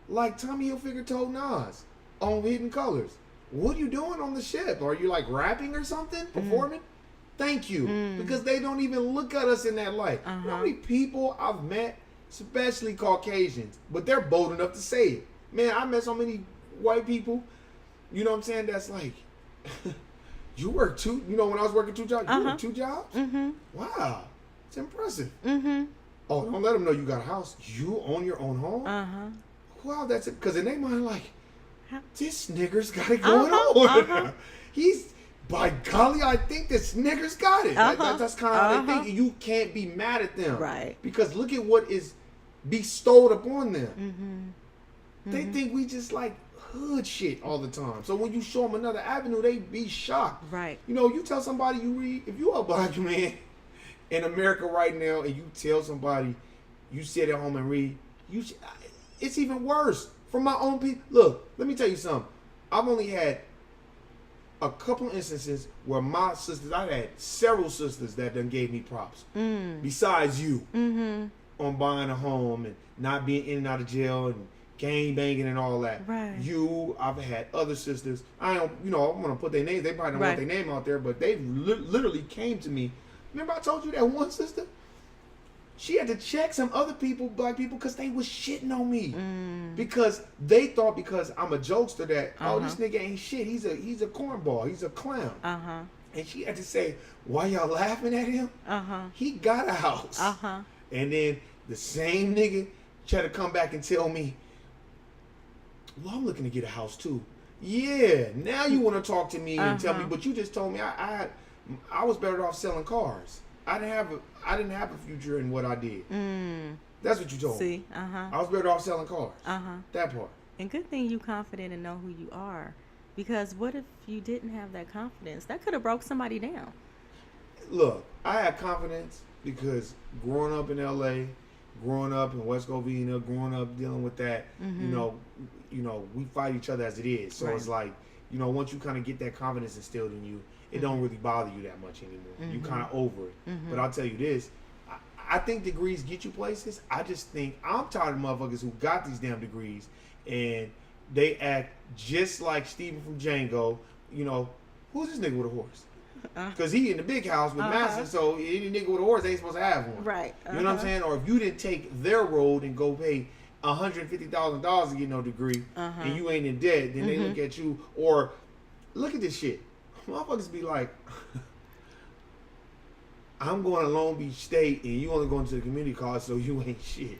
like Tommy Hilfiger told Nas on Hidden Colors, what are you doing on the ship? Are you like rapping or something? Performing? Thank you. Because they don't even look at us in that light. You know how many people I've met, especially Caucasians, but they're bold enough to say it. Man, I met so many white people, you know what I'm saying, that's like, you work two, you know, when I was working 2 jobs, you work 2 jobs? Wow, it's impressive. Oh, don't let them know you got a house. You own your own home? Wow, that's it. Because in their mind, like, this nigger's got it going on. He's, by golly, I think this nigger's got it. That's kind of how they think. You can't be mad at them. Right. Because look at what is bestowed upon them. They think we just like hood shit all the time. So when you show them another avenue, they be shocked. Right. You know, you tell somebody you read, if you a black man in America right now and you tell somebody you sit at home and read, it's even worse. From my own people. Look, let me tell you something. I've only had a couple instances where my sisters, I had several sisters that done gave me props. Besides you, on buying a home and not being in and out of jail and gang banging and all that. Right. I've had other sisters. I don't, I want to put their names. They probably don't want their name out there, but they literally came to me. Remember I told you that one sister? She had to check some other people, black people, because they was shitting on me. Because they thought because I'm a jokester that, oh, this nigga ain't shit. He's a cornball. He's a clown. And she had to say, why y'all laughing at him? He got a house. And then the same nigga tried to come back and tell me, well, I'm looking to get a house too. Yeah, now you want to talk to me and tell me, Uh-huh. but you just told me I was better off selling cars. I didn't have a future in what I did. That's what you told me. See, uh-huh. I was better off selling cars. Uh-huh. That part. And good thing you confident and know who you are. Because what if you didn't have that confidence? That could have broke somebody down. Look, I had confidence because growing up in LA, growing up in West Covina, growing up dealing with that, you know, we fight each other as it is. So Right. it's like, you know, once you kind of get that confidence instilled in you, it don't really bother you that much anymore. You kind of over it. But I'll tell you this, I think degrees get you places. I just think I'm tired of motherfuckers who got these damn degrees and they act just like Steven from Django. You know, who's this nigga with a horse? Because he in the big house with Master, so any nigga with a horse ain't supposed to have one. Right. You know what I'm saying? Or if you didn't take their road and go pay $150,000 to get no degree, and you ain't in debt, then they look at you. Or look at this shit. Motherfuckers be like, I'm going to Long Beach State and you only going to the community college, so you ain't shit.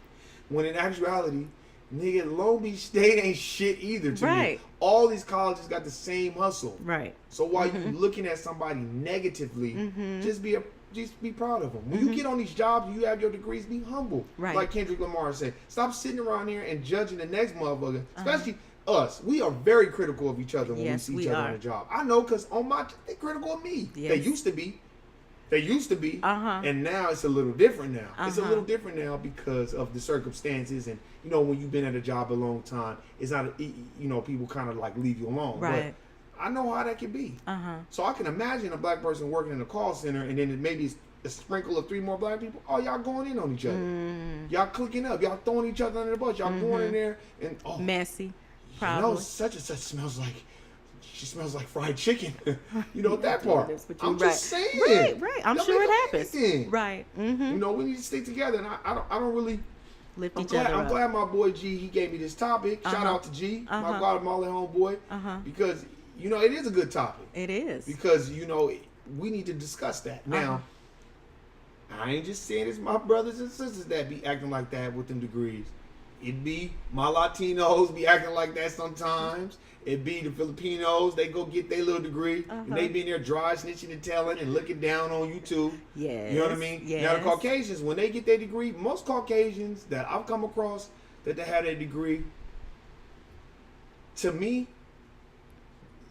When in actuality, nigga, Long Beach State ain't shit either to me. Right. All these colleges got the same hustle. Right. So while you looking at somebody negatively, just be proud of them. When you get on these jobs, you have your degrees, be humble. Right. Like Kendrick Lamar said, stop sitting around here and judging the next motherfucker, especially us. We are very critical of each other when Yes, we see we each other are. on the job. I know because on my they critical of me. Yes. They used to be. They used to be, Uh-huh. and now it's a little different now. It's a Uh-huh. little different now because of the circumstances, and you know when you've been at a job a long time, it's not, you know, people kind of like leave you alone. Right. But I know how that can be. Uh-huh. So I can imagine a black person working in a call center, and then maybe it's a sprinkle of 3 more black people. Oh, y'all going in on each other. Y'all clicking up. Y'all throwing each other under the bus. Y'all going in there and Messy. you Probably. know, such and such smells like. She smells like fried chicken. You know that part. That's what you- I'm right. just saying. Right. I'm Don't sure make it up happens. anything. Right. You know, we need to stick together, and I don't really. Lift I'm each glad, other I'm up. glad my boy G, he gave me this topic. Shout out to G, my Guatemala homeboy, because you know it is a good topic. It is. Because you know we need to discuss that. Now, I ain't just saying it's my brothers and sisters that be acting like that with them degrees. It be my Latinos be acting like that sometimes. It be the Filipinos, they go get their little degree, and they be in there dry snitching and telling and looking down on you too. Yes. You know what I mean? Yes. Now the Caucasians, when they get their degree, most Caucasians that I've come across that they had a degree, to me,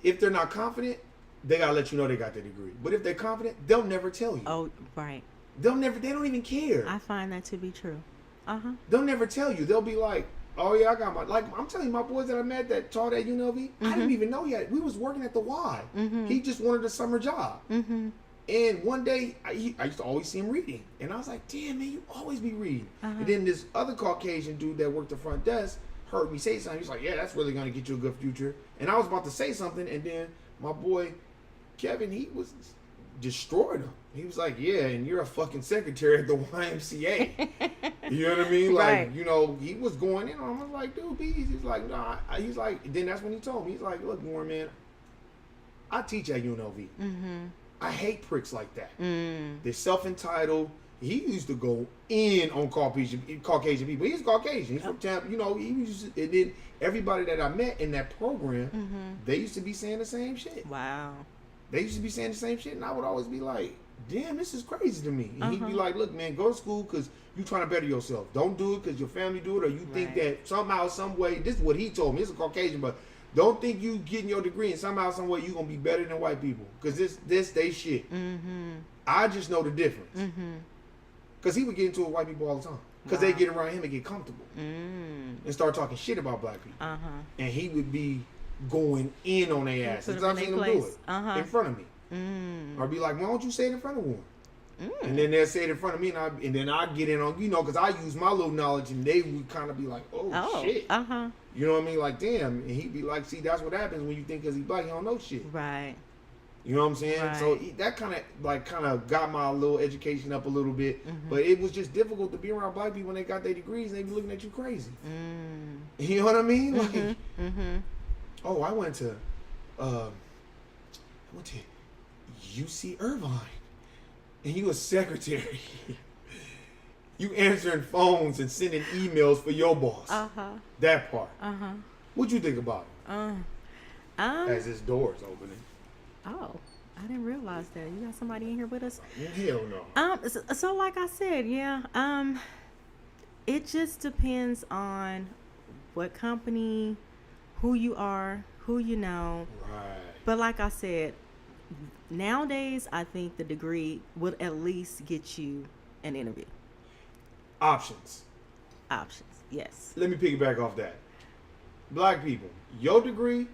if they're not confident, they gotta let you know they got their degree. But if they're confident, they'll never tell you. Oh, right. They don't even care. I find that to be true. Uh-huh. They'll never tell you. They'll be like, oh yeah, I got my, like, I'm telling you, my boys that I met that taught at UNLV, I didn't even know yet. We was working at the Y. He just wanted a summer job. And one day, I used to always see him reading. And I was like, damn, man, you always be reading. And then this other Caucasian dude that worked the front desk heard me say something. He was like, yeah, that's really going to get you a good future. And I was about to say something, and then my boy, Kevin, he was destroyed him. He was like, yeah, and you're a fucking secretary at the YMCA. You know what I mean? Like, Right. you know, he was going in on him. I was like, dude, he's like, nah. He's like, then that's when he told me. He's like, look, Warren, man, I teach at UNLV. I hate pricks like that. They're self-entitled. He used to go in on Caucasian people. He's Caucasian. He's from Tampa. You know, he used to, and then everybody that I met in that program, they used to be saying the same shit. Wow. They used to be saying the same shit, and I would always be like, damn, this is crazy to me. And he'd be like, look, man, go to school because you're trying to better yourself. Don't do it because your family do it, or you think that somehow, some way, this is what he told me. He's a Caucasian, but don't think you getting your degree and somehow, some way, you're going to be better than white people. Because this they shit. I just know the difference. Because he would get into it with white people all the time. Because they get around him and get comfortable. And start talking shit about black people. And he would be going in on their asses. I've seen him do it in front of me. Or be like, why don't you say it in front of one? And then they'll say it in front of me, and then I get in on, you know, because I use my little knowledge, and they would kind of be like, oh shit. You know what I mean? Like, damn. And he'd be like, see, that's what happens when you think because he's black, he don't know shit. Right. You know what I'm saying? Right. So that kind of got my little education up a little bit. But it was just difficult to be around black people when they got their degrees and they be looking at you crazy. You know what I mean? Like, oh, I went to UC Irvine, and you a secretary. You answering phones and sending emails for your boss. That part. What'd you think about it? as his doors opening. Oh, I didn't realize that. You got somebody in here with us? Hell no. So like I said, yeah. It just depends on what company, who you are, who you know. Right. But like I said, nowadays I think the degree would at least get you an interview. Options. Options, yes. Let me piggyback off that. Black people, your degree,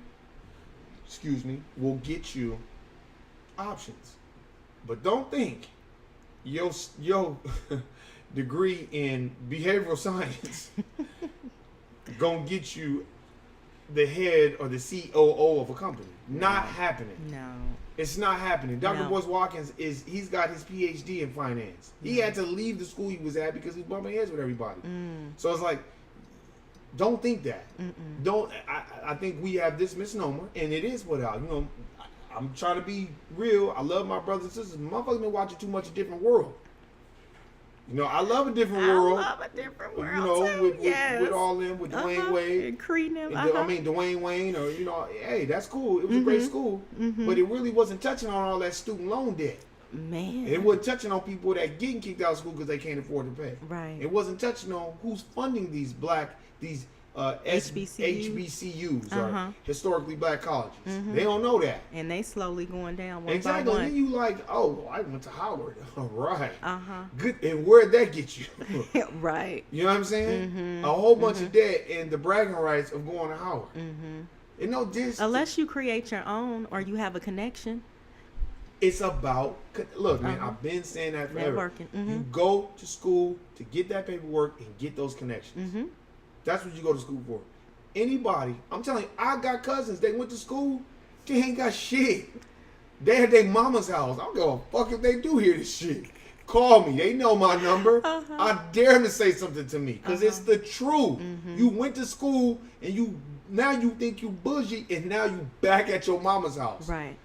will get you options. But don't think your degree in behavioral science gonna get you the head or the COO of a company. Not happening. No. It's not happening. Dr. No. Boyce Watkins he's got his PhD in finance. He had to leave the school he was at because he was bumping heads with everybody. So it's like, don't think that. I think we have this misnomer, and it is put out. You know, I'm trying to be real. I love my brothers and sisters. Motherfuckers been watching too much A Different World. You know, I love A Different World. I love A Different World. You know, too. with all them, with Dwayne Wade. And Creed them. I mean, Dwayne Wayne, or, you know, hey, that's cool. It was a great school. But it really wasn't touching on all that student loan debt. Man. It wasn't touching on people that getting kicked out of school because they can't afford to pay. Right. It wasn't touching on who's funding these HBCUs or historically black colleges. They don't know that. And they slowly going down one Exactly. by one. Then you like, oh, I went to Howard. All right. Uh-huh. Good. And where'd that get you? Right. You know what I'm saying? A whole bunch of debt and the bragging rights of going to Howard. And no, unless you create your own or you have a connection. It's about, look, man, I've been saying that forever. Networking. You go to school to get that paperwork and get those connections. That's what you go to school for. Anybody, I'm telling you, I got cousins, they went to school, they ain't got shit. They at their mama's house. I don't give a fuck if they do hear this shit. Call me. They know my number. I dare them to say something to me because it's the truth. You went to school and now you think you bougie and now you back at your mama's house. Right.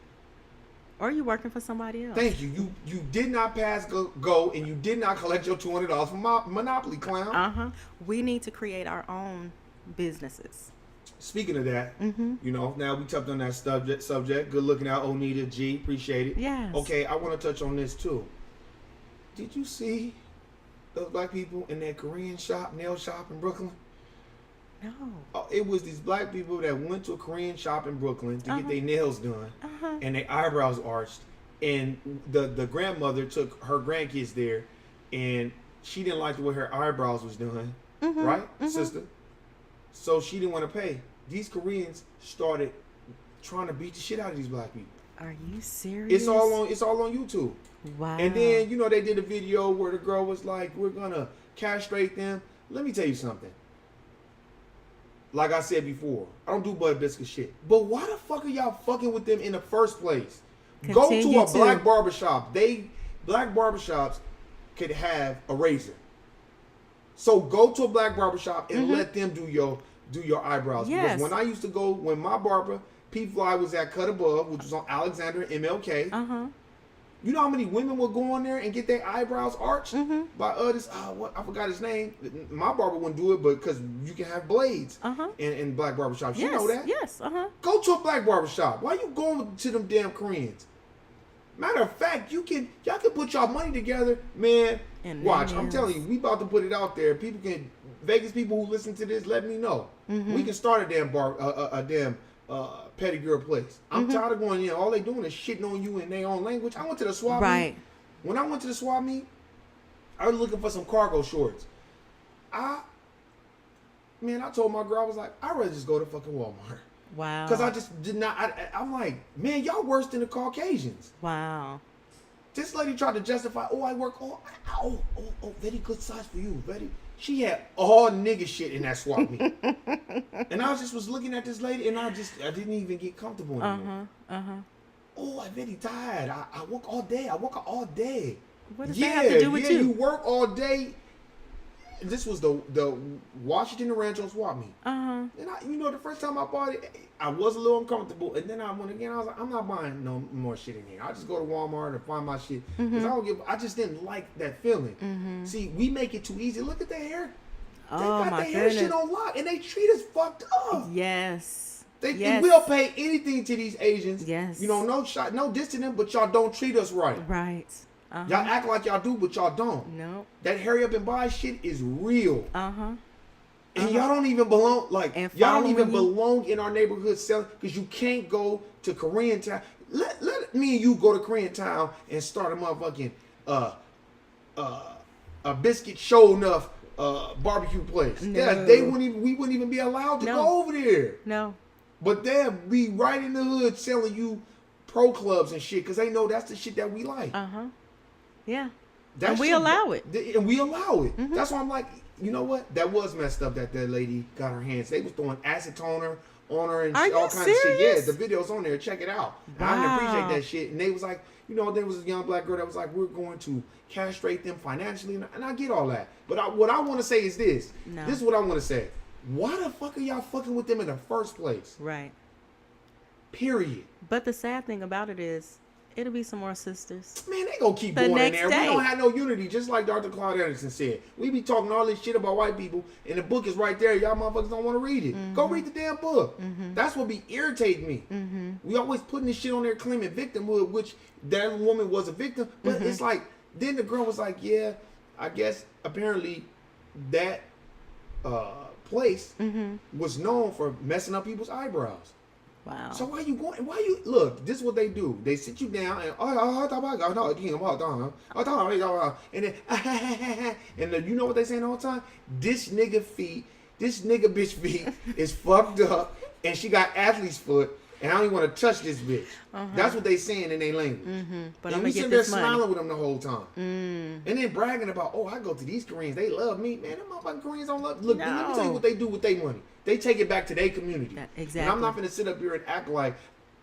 Or you working for somebody else. Thank you. You did not pass go and you did not collect your $200 from Monopoly, clown. We need to create our own businesses. Speaking of that, you know, now we touched on that subject. Good looking out, Onita G. Appreciate it. Yes. Okay, I want to touch on this too. Did you see those black people in that Korean nail shop in Brooklyn? No. It was these black people that went to a Korean shop in Brooklyn to get their nails done and their eyebrows arched. And the grandmother took her grandkids there and she didn't like the way her eyebrows was done. Right, sister? So she didn't want to pay. These Koreans started trying to beat the shit out of these black people. Are you serious? It's all on YouTube. Wow. And then, you know, they did a video where the girl was like, we're going to castrate them. Let me tell you something. Like I said before, I don't do butter biscuit shit. But why the fuck are y'all fucking with them in the first place? Go to a black barbershop. Black barbershops could have a razor. So go to a black barbershop and let them do your eyebrows. Yes. Because when I used to go, when my barber, P Fly, was at Cut Above, which was on Alexander and MLK. You know how many women would go on there and get their eyebrows arched by I forgot his name. My barber wouldn't do it, but because you can have blades in black barbershops. You know that? Yes. Go to a black barbershop. Why you going to them damn Koreans? Matter of fact, y'all can put y'all money together, man. And watch, I'm telling you, we about to put it out there. Vegas people who listen to this, let me know. We can start a damn pedicure place. I'm tired of going in. All they doing is shitting on you in their own language. I went to the swap meet. When I went to the swap meet, I was looking for some cargo shorts. I told my girl, I was like, I'd rather just go to fucking Walmart. Wow. Because I just did not. I'm like, man, y'all worse than the Caucasians. Wow. This lady tried to justify, I work very good size for you. She had all nigga shit in that swap meet. And I was looking at this lady and I didn't even get comfortable anymore. Oh, I'm very tired. I work all day. I work all day. What does that have to do with you? You work all day. This was the Washington and Rancho swap meet. And the first time I bought it, I was a little uncomfortable. And then I went again. I was like, I'm not buying no more shit in here. I just go to Walmart and find my shit. Because I just didn't like that feeling. See, we make it too easy. Look at their hair. They got their hair shit on lock, and they treat us fucked up. Yes. They Yes. will pay anything to these Asians. Yes. You know, no shot, no diss to them, but y'all don't treat us right. Right. Uh-huh. Y'all act like y'all do, but y'all don't. No. That hurry up and buy shit is real. Uh-huh. And y'all don't even belong, like, And y'all don't even following you- belong in our neighborhood selling, because you can't go to Koreatown. Let me and you go to Koreatown and start a motherfucking, a biscuit show enough, barbecue place. No. Yeah, we wouldn't even be allowed to No. go over there. No. But they'll be right in the hood selling you pro clubs and shit, because they know that's the shit that we like. Uh-huh. Yeah. That And we shit- allow it. And we allow it. That's why I'm like, you know what? That was messed up that lady got her hands. They was throwing acetone on her and Are you all kinds of shit. Yeah, serious? the video's on there. Check it out. I didn't Wow. appreciate that shit. And they was like, you know, there was a young black girl that was like, we're going to castrate them financially. And I get all that. But what I want to say is this. No. This is what I want to say. Why the fuck are y'all fucking with them in the first place? Right. Period. But the sad thing about it is, it'll be some more sisters. Man, they gonna keep The going in next there. day. We don't have no unity, just like Dr. Claude Anderson said. We be talking all this shit about white people, and the book is right there. Y'all motherfuckers don't want to read it. Go read the damn book. That's what be irritating me. We always putting this shit on there claiming victimhood, which that woman was a victim. But it's like, then the girl was like, yeah, I guess apparently that place was known for messing up people's eyebrows. Wow. So why you going? Why you look? This is what they do. They sit you down and and then and then, you know what they saying all the time? This nigga bitch feet is fucked up, and she got athlete's foot, and I don't even want to touch this bitch. That's what they saying in their language. But And I'm we gonna get sitting there this money. smiling with them the whole time, and then bragging about, oh, I go to these Koreans, they love me, man. Them motherfucking Koreans don't love. Look, let me tell you No. what they do with their money. They take it back to their community. Exactly. And I'm not gonna sit up here and act like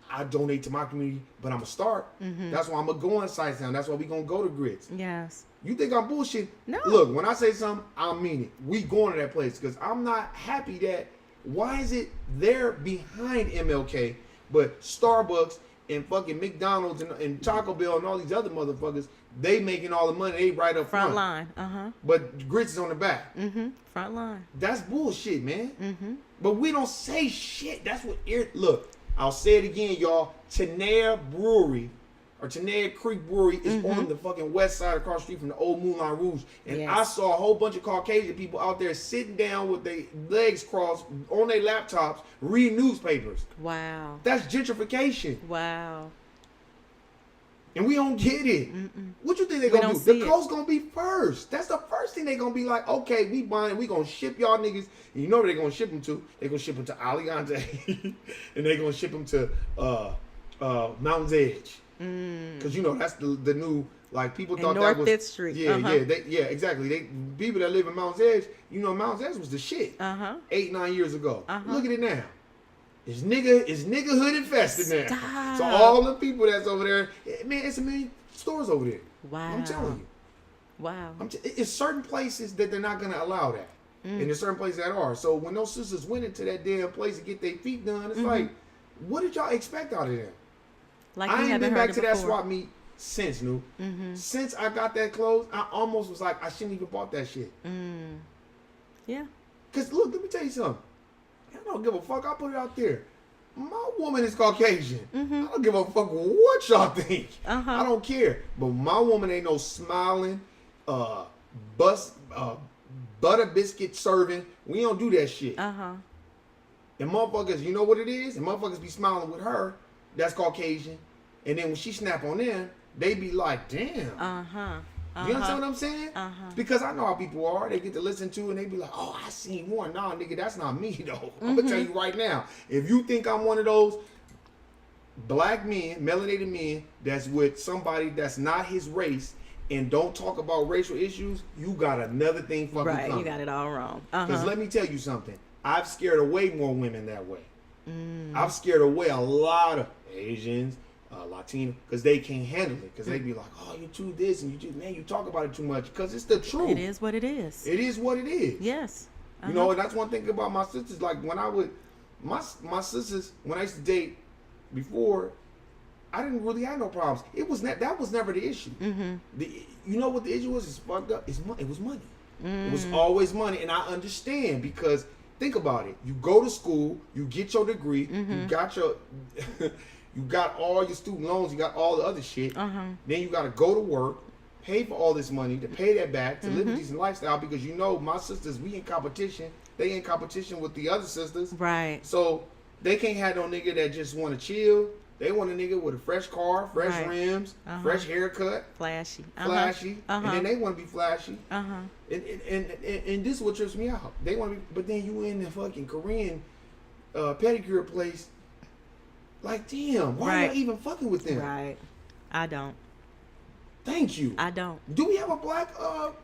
I donate to my community, but I'm gonna start. That's why I'm gonna go on Sightstown. That's why we gonna go to Grits. Yes. You think I'm bullshit? No. Look, when I say something, I mean it. We going to that place because I'm not happy that. Why is it they're behind MLK, but Starbucks and fucking McDonald's and Taco Bell and all these other motherfuckers, they making all the money. They right up front. Front line. Uh-huh. But Grits is on the back. Front line. That's bullshit, man. But we don't say shit. That's what. Look, I'll say it again, y'all. Tenaya Brewery, or Tenaya Creek Brewery, is on the fucking west side across the street from the old Moulin Rouge. And Yes. I saw a whole bunch of Caucasian people out there sitting down with their legs crossed on their laptops, reading newspapers. Wow. That's gentrification. Wow. And we don't get it. What you think they We gonna do? don't The see it. coast gonna be first. That's the first thing they gonna be like, okay, we buying, we gonna ship y'all niggas. And you know where they gonna ship them to? They gonna ship them to Aliante. And they gonna ship them to Mountain's Edge. Cause you know, that's the new, like, people And thought North that was. Fifth Street. Yeah, Uh-huh. yeah, exactly. They people that live in Mountain's Edge, you know, Mountain's Edge was the shit. Uh-huh. 8-9 years ago. Uh-huh. Look at it now. It's niggahood infested now. Stop. So all the people that's over there, man, it's a million stores over there. Wow. I'm telling you. Wow. It's certain places that they're not gonna allow that, and there's certain places that are. So when those sisters went into that damn place to get their feet done, it's like, what did y'all expect out of them? Like I you ain't haven't been heard back it to that before. swap meet since, New. Since I got that clothes, I almost was like, I shouldn't even bought that shit. Yeah. Cause look, let me tell you something. I don't give a fuck. I put it out there. My woman is Caucasian. I don't give a fuck what y'all think. I don't care. But my woman ain't no smiling, butter biscuit serving. We don't do that shit. Uh-huh. And motherfuckers, you know what it is? And motherfuckers be smiling with her. That's Caucasian. And then when she snap on them, they be like, damn. Uh-huh. You understand what I'm saying? Uh-huh. Because I know how people are. They get to listen to and they be like, oh, I seen more. Nah, nigga, that's not me, though. I'm going to tell you right now. If you think I'm one of those black men, melanated men, that's with somebody that's not his race and don't talk about racial issues, you got another thing fucking Right. coming. You got it all wrong. Because Uh-huh. let me tell you something. I've scared away more women that way. I've scared away a lot of Asians, Latino, because they can't handle it. Because they be like, oh, you too this and you too, man, you talk about it too much. Because it's the truth. It is what it is. It is what it is. Yes. You know, and that's one thing about my sisters. Like when I would, my sisters, when I used to date before, I didn't really have no problems. It was that was never the issue. You know what the issue was? It's fucked up. It was money. It was always money, and I understand because think about it. You go to school, you get your degree, you got your, you got all your student loans, you got all the other shit. Then you got to go to work, pay for all this money to pay that back to live a decent lifestyle, because you know my sisters, we in competition. They in competition with the other sisters. Right. So they can't have no nigga that just want to chill. They want a nigga with a fresh car, fresh rims, fresh haircut, flashy, and then they want to be flashy. And this is what trips me out. They want to be, but then you in the fucking Korean pedicure place. Like, damn, why are you even fucking with them? Right. I don't. Thank you. I don't. Do we have a black?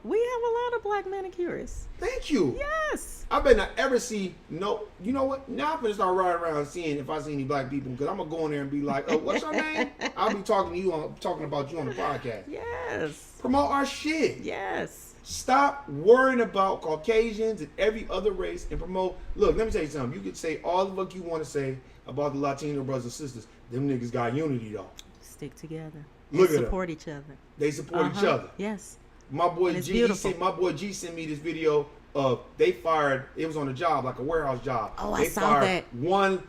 We have a lot of black manicurists. Thank you. Yes. I bet not ever see no. You know what? Now I'm gonna start riding around seeing if I see any black people, because I'm gonna go in there and be like, "Oh, what's your name?" I'll be talking to you talking about you on the podcast. Yes. Promote our shit. Yes. Stop worrying about Caucasians and every other race and promote. Look, let me tell you something. You could say all the fuck you want to say about the Latino brothers and sisters. Them niggas got unity though. Stick together. Look at them. Support each other. They support each other. Yes. My boy it's G, beautiful. my boy G sent me this video of they fired. It was on a job, like a warehouse job. Oh, they I saw fired that. One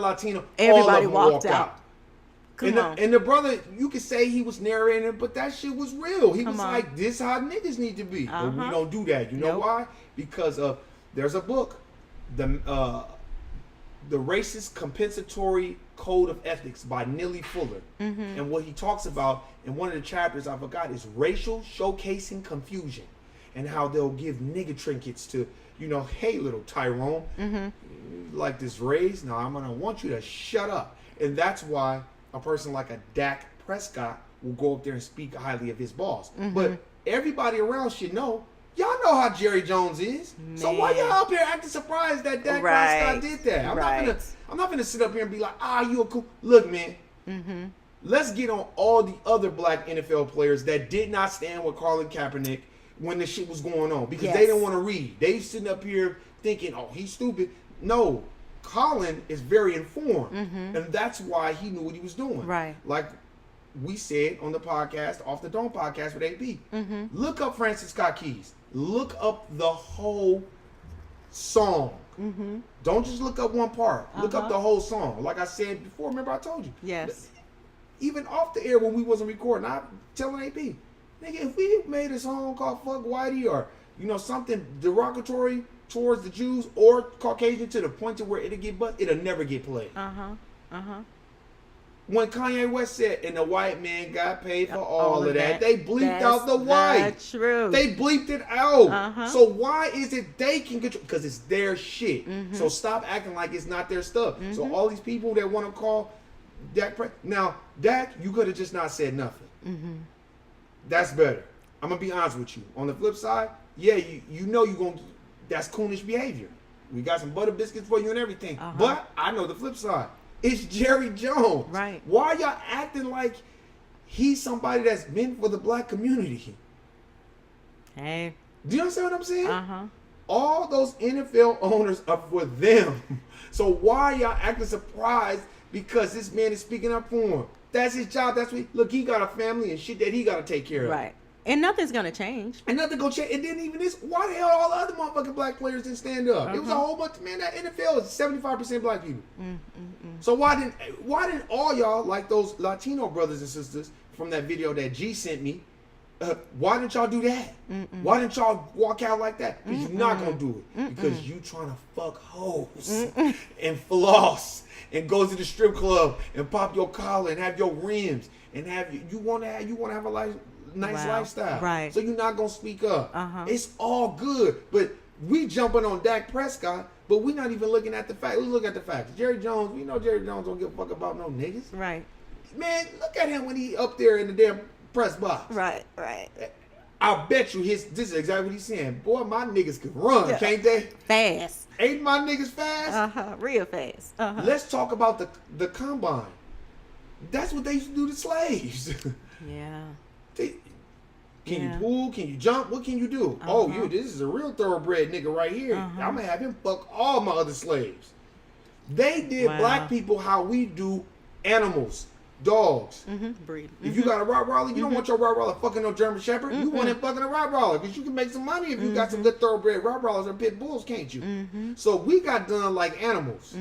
Latino. Everybody all of them walked out. Come on. And the brother, you could say he was narrating it, but that shit was real. He was on. like, "This how niggas need to be." But we don't do that. You know Nope. why? Because there's a book, the Racist Compensatory Code of Ethics by Neely Fuller. And what he talks about in one of the chapters, I forgot, is racial showcasing confusion, and how they'll give nigga trinkets to, you know, hey, little Tyrone, you like this race? Now I'm going to want you to shut up. And that's why a person like a Dak Prescott will go up there and speak highly of his boss. But everybody around should know. Y'all know how Jerry Jones is. Man. So why y'all up here acting surprised that Dak Prescott did that? I'm not gonna sit up here and be like, you a cool. Look, man. Let's get on all the other black NFL players that did not stand with Colin Kaepernick when the shit was going on, because they didn't want to read. They sitting up here thinking, oh, he's stupid. No, Colin is very informed, and that's why he knew what he was doing. Right. Like we said on the podcast, Off the Dome podcast with AB. Look up Francis Scott Keys. Look up the whole song. Don't just look up one part. Look up the whole song. Like I said before, remember I told you. Yes. Even off the air when we wasn't recording, I'm telling AP, nigga, if we made a song called Fuck Whitey, or, you know, something derogatory towards the Jews or Caucasian to the point to where it'll get bust, it'll never get played. When Kanye West said, and the white man got paid for all of that, they bleeped out the white. That's true. They bleeped it out. So why is it they can control? Because it's their shit. So stop acting like it's not their stuff. So all these people that want to call Dak, now Dak, you could have just not said nothing. That's better. I'm gonna be honest with you. On the flip side, yeah, you know you gonna, that's coonish behavior. We got some butter biscuits for you and everything. But I know the flip side. It's Jerry Jones. Right. Why y'all acting like he's somebody that's meant for the black community? Hey. Do you understand what I'm saying? All those NFL owners are for them. So why y'all acting surprised because this man is speaking up for him? That's his job. That's what. Look, he got a family and shit that he got to take care of. Right. And nothing's gonna change. And nothing gonna change. And then even this, why the hell all the other motherfucking black players didn't stand up? It was a whole bunch. Man, that NFL is 75% black people. So why didn't all y'all, like those Latino brothers and sisters from that video that G sent me? Why didn't y'all do that? Why didn't y'all walk out like that? Because you're not gonna do it. Because you trying to fuck hoes and floss and go to the strip club and pop your collar and have your rims and have you want to have a nice lifestyle. Right. So you're not gonna speak up. It's all good, but we jumping on Dak Prescott, but we're not even looking at the fact. Let's look at the facts. Jerry Jones, we know Jerry Jones don't give a fuck about no niggas. Right. Man, look at him when he up there in the damn press box. Right. I bet you this is exactly what he's saying. Boy, my niggas can run, can't they? Fast. Ain't my niggas fast? Real fast. Let's talk about the combine. That's what they used to do to slaves. Yeah. Can you pull? Can you jump? What can you do? Oh, this is a real thoroughbred nigga right here. I'm gonna have him fuck all my other slaves. They did black people how we do animals. dogs. Breed. If you got a Rottweiler, you don't want your Rottweiler fucking no German Shepherd. You want him fucking a Rottweiler because you can make some money if you got some good thoroughbred Rottweilers or pit bulls, can't you? So we got done like animals.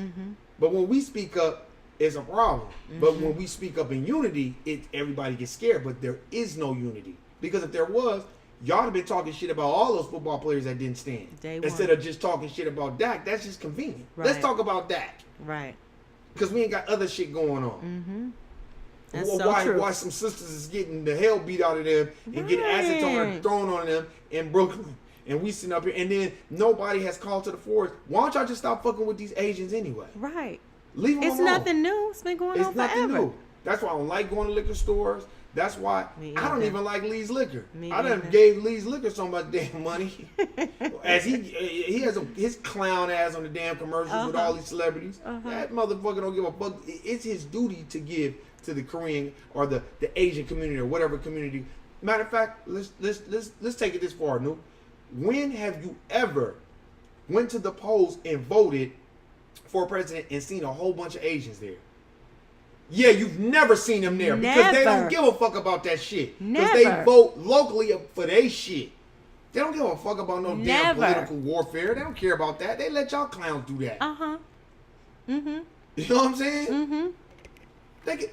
But when we speak up, it's a problem. But when we speak up in unity, everybody gets scared. But there is no unity. Because if there was, y'all have been talking shit about all those football players that didn't stand. Instead of just talking shit about Dak. That's just convenient. Right. Let's talk about Dak. Right. Because we ain't got other shit going on. That's Well, so true. why some sisters is getting the hell beat out of them and get acid thrown on them in Brooklyn. And we sitting up here and then nobody has called to the force. Why don't y'all just stop fucking with these Asians anyway? Right. Leave them It's alone. nothing new. It's been going on It's nothing forever. new. That's why I don't like going to liquor stores. That's why Me I don't either. even like Lee's Liquor. Me I done either. gave Lee's Liquor so much damn money. As he has his clown ass on the damn commercials with all these celebrities. That motherfucker don't give a fuck. It's his duty to give to the Korean or the Asian community or whatever community. Matter of fact, let's take it this far, Noop. When have you ever went to the polls and voted for president and seen a whole bunch of Asians there? Yeah, you've never seen them there because they don't give a fuck about that shit. Because they vote locally for their shit. They don't give a fuck about no damn political warfare. They don't care about that. They let y'all clowns do that. You know what I'm saying?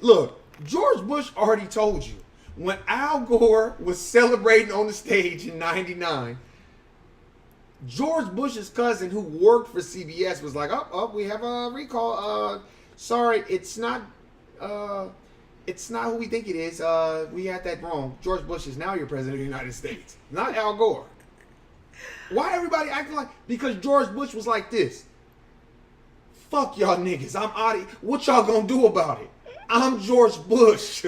Look, George Bush already told you when Al Gore was celebrating on the stage in '99. George Bush's cousin, who worked for CBS, was like, "Oh, we have a recall. Sorry, it's not who we think it is. We had that wrong. George Bush is now your president of the United States, not Al Gore." Why everybody acting like? Because George Bush was like this. Fuck y'all niggas. I'm out of here. What y'all gonna do about it? I'm George Bush.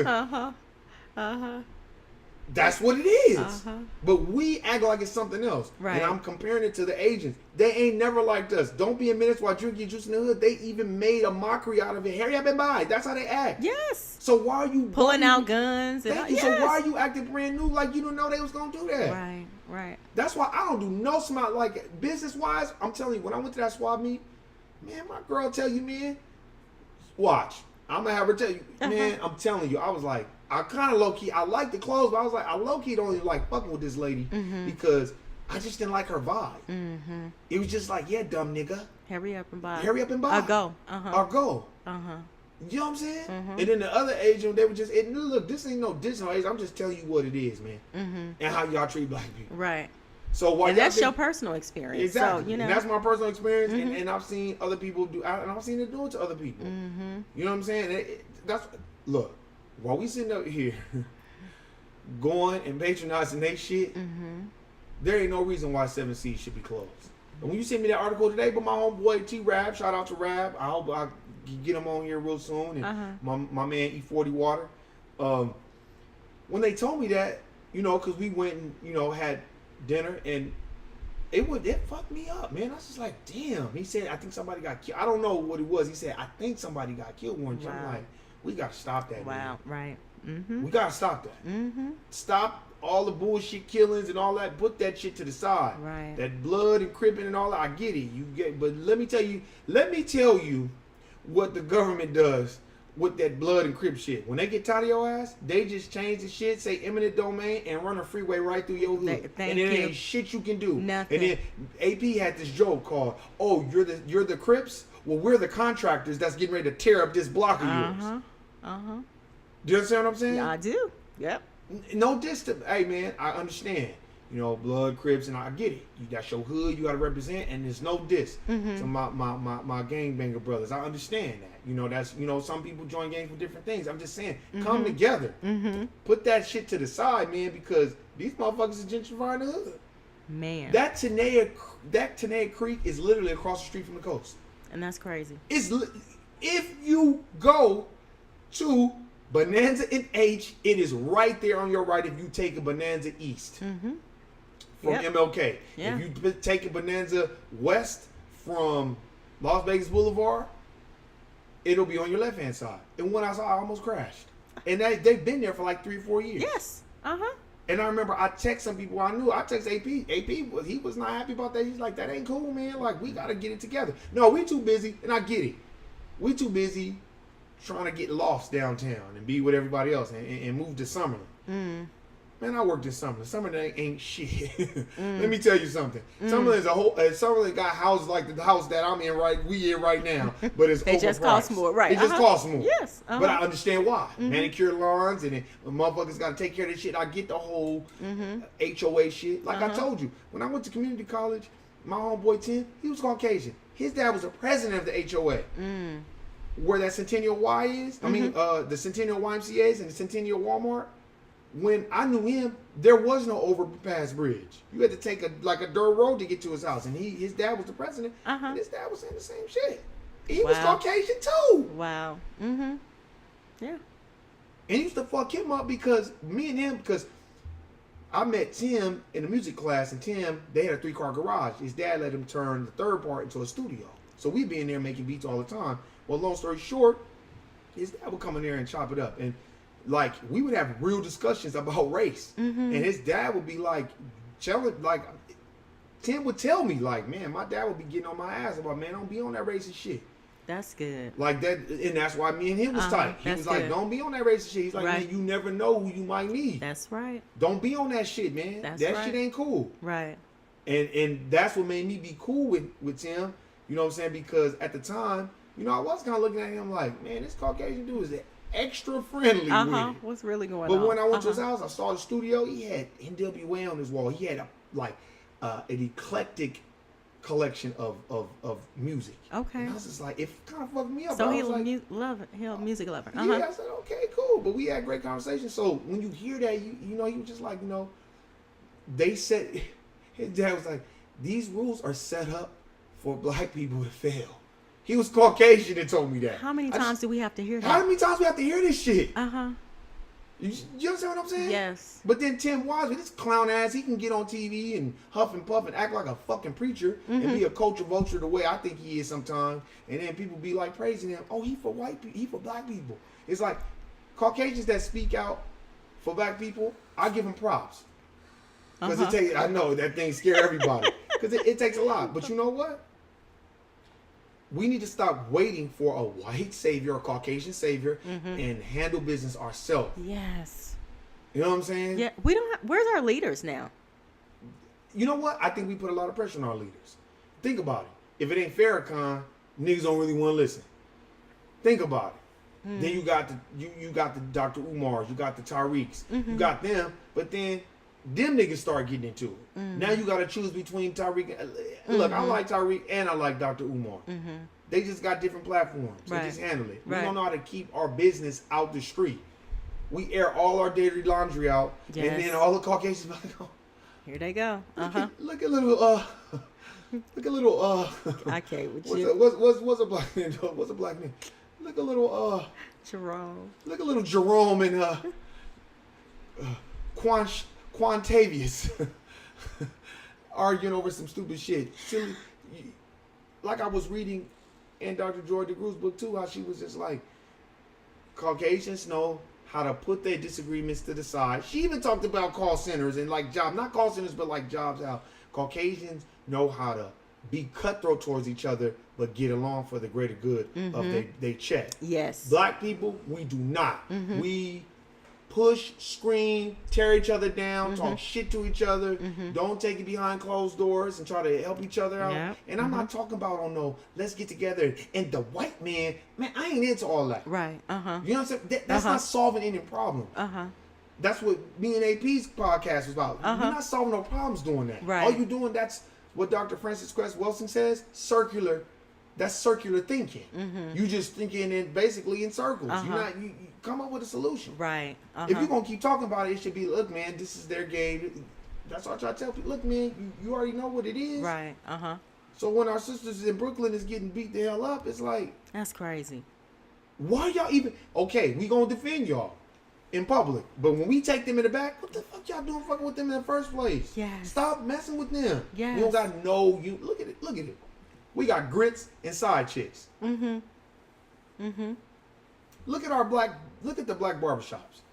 That's what it is. But we act like it's something else. Right. And I'm comparing it to the Asians. They ain't never liked us. Don't be a menace while drinking your juice in the hood. They even made a mockery out of it. Hurry up and buy. That's how they act. Yes. So why are you Pulling out guns. Thank you. Yes. So why are you acting brand new like you didn't know they was gonna do that? Right. Right. That's why I don't do no smart like business wise. I'm telling you, when I went to that swap meet, man, my girl tell you, man, watch. I'm gonna have her tell you, man. I'm telling you, I was like, I kind of low key, I like the clothes, but I was like, I low key don't even like fucking with this lady because I just didn't like her vibe. It was just like, yeah, dumb nigga, Hurry up and buy. hurry up and buy. Or go. Or go. You know what I'm saying? And then the other Asian, they were just, look, this ain't no diss on Asian. I'm just telling you what it is, man, and how y'all treat black people. Right. So why? And that's your personal experience. Exactly. So, you know, And that's my personal experience, and I've seen other people do, and I've seen it do it to other people. You know what I'm saying? That's look. While we sitting up here going and patronizing they shit, there ain't no reason why 7C should be closed. And when you sent me that article today, but my homeboy T-Rab, shout out to Rab, I hope I can get him on here real soon, and my man E40 Water. When they told me that, you know, because we went and, you know, had dinner, and it fucked me up, man. I was just like, damn. He said, I think somebody got killed. I don't know what it was. He said, I think somebody got killed one time. I'm like, we got to stop that. Wow, man. right. We got to stop that. Stop all the bullshit killings and all that. Put that shit to the side. Right. That blood and cripping and all that, I get it. But let me tell you what the government does with that blood and crip shit. When they get tired of your ass, they just change the shit, say eminent domain, and run a freeway right through your hood. Thank and it you. ain't shit you can do. Nothing. And then AP had this joke called, "Oh, you're the Crips? Well, we're the contractors that's getting ready to tear up this block of yours." Do you understand what I'm saying? Yeah, I do. Yep. No distance. Hey, man, I understand. You know, blood, Crips, and I get it. You got your hood, you got to represent, and there's no diss to my gangbanger brothers. I understand that. You know, that's, you know, some people join gangs for different things. I'm just saying, come together. Put that shit to the side, man, because these motherfuckers are gentrifying the hood. Man. That Tenaya Creek is literally across the street from the coast. And that's crazy. If you go to Bonanza and H, it is right there on your right if you take a Bonanza East from MLK. Yeah. If you take a Bonanza West from Las Vegas Boulevard, it'll be on your left-hand side. And when I saw, I almost crashed. And they've been there for like 3 or 4 years. Yes. And I remember I text some people I knew. I text AP. He was not happy about that. He's like, that ain't cool, man. Like, we got to get it together. No, we too busy. And I get it. We too busy trying to get lost downtown and be with everybody else and move to Summerlin. Man, I worked in Summerlin. Summerlin ain't shit. Let me tell you something. Summerlin is a whole. Summerlin got houses like the house that I'm in we in right now, but it's They just cost more, right? It just costs more. Yes, but I understand why. Manicure lawns and then motherfuckers got to take care of this shit. I get the whole HOA shit. Like I told you, when I went to community college, my homeboy Tim, he was Caucasian. His dad was the president of the HOA. Where that Centennial Y is, I mean, the Centennial YMCA's and the Centennial Walmart. When I knew him, there was no overpass bridge. You had to take a dirt road to get to his house, and his dad was the president, and his dad was saying the same shit. He was Caucasian too. Wow. Yeah. And he used to fuck him up because I met Tim in a music class, and Tim, they had a 3-car garage. His dad let him turn the third part into a studio. So we'd be in there making beats all the time. Well, long story short, his dad would come in there and chop it up. And like, we would have real discussions about race. And his dad would be like, Tim would tell me, like, man, my dad would be getting on my ass about, man, don't be on that racist shit. That's good. Like that, and that's why me and him was tight. He was like, don't be on that racist shit. He's like, man, you never know who you might need. That's right. Don't be on that shit, man. That's that right. shit ain't cool. Right. And that's what made me be cool with Tim. You know what I'm saying? Because at the time, you know, I was kind of looking at him like, man, this Caucasian dude is extra friendly with it. What's really going on? But when I went to his house, I saw the studio. He had NWA on his wall. He had an eclectic collection of music. Okay. And I was just like, it kind of fucked me up. So he he's a music lover. Yeah, I said, okay, cool. But we had great conversation. So when you hear that, you know, he was just like, you know, they said, his dad was like, these rules are set up for black people to fail. He was Caucasian and told me that. How many times do we have to hear that? How many times we have to hear this shit? You understand what I'm saying? Yes. But then Tim Wise, with this clown ass, he can get on TV and huff and puff and act like a fucking preacher and be a culture vulture the way I think he is sometimes. And then people be like praising him. Oh, he for white people. He for black people. It's like Caucasians that speak out for black people, I give them props. Because it takes, I know that thing scare everybody. Because it takes a lot. But you know what? We need to stop waiting for a white savior, a Caucasian savior, and handle business ourselves. Yes. You know what I'm saying? Yeah. We don't. Where's our leaders now? You know what? I think we put a lot of pressure on our leaders. Think about it. If it ain't Farrakhan, niggas don't really want to listen. Think about it. Then you got the Dr. Umars, you got the Tariqs, you got them, but then them niggas start getting into it. Now you got to choose between Tariq. Look, I like Tariq and I like Dr. Umar. They just got different platforms. They just handle it. We don't know how to keep our business out the street. We air all our dirty laundry out, and then all the Caucasians like, oh, here they go. Look at little I can't with you. What's a black name? What's a black name? Look a little Jerome. Look a little Jerome and Quantavious arguing over some stupid shit. Silly, like I was reading in Dr. Joy DeGroove's book too, how she was just like, Caucasians know how to put their disagreements to the side. She even talked about call centers and like jobs, not call centers, but like jobs, how Caucasians know how to be cutthroat towards each other, but get along for the greater good of their check. Yes. Black people, we do not. We push, scream, tear each other down, talk shit to each other, don't take it behind closed doors and try to help each other out. Yeah. And I'm not talking about, oh no, let's get together. And the white man, I ain't into all that. Right. You know what I'm saying? That's not solving any problem. That's what me and AP's podcast was about. You're not solving no problems doing that. Right. All you doing, that's what Dr. Francis Cress Wilson says, circular. That's circular thinking. You just thinking in basically in circles. You come up with a solution. Right. If you're gonna keep talking about it, it should be, look, man, this is their game. That's what I try to tell people. Look, man, you already know what it is. Right. So when our sisters in Brooklyn is getting beat the hell up, it's like, that's crazy. Why y'all even? Okay, we gonna defend y'all in public, but when we take them in the back, what the fuck y'all doing fucking with them in the first place? Yes. Stop messing with them. Yes. We don't got no. You look at it. Look at it. We got grits and side chicks. Look at the black barbershops.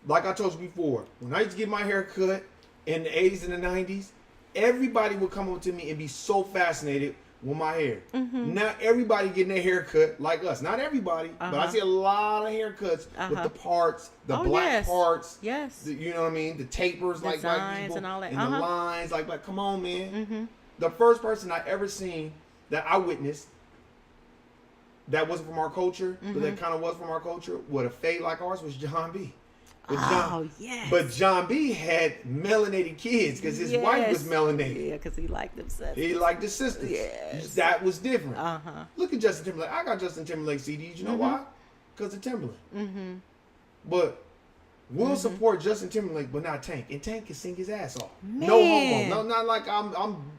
Like I told you before, when I used to get my hair cut in the 80s and the 90s, everybody would come up to me and be so fascinated with my hair. Not everybody getting their hair cut like us. Not everybody, but I see a lot of haircuts with the parts, the black parts. Yes. You know what I mean? The tapers like black people. And all that. And the lines like come on, man. The first person I ever seen that I witnessed that wasn't from our culture, but that kind of was from our culture, with a fade like ours was John B. But John B had melanated kids because his wife was melanated. Yeah, because he liked them sisters. He liked the sisters. Yes. That was different. Look at Justin Timberlake. I got Justin Timberlake CDs. You know why? Because of Timberland. But we'll support Justin Timberlake, but not Tank. And Tank can sing his ass off. Man. No homo. No, not like I'm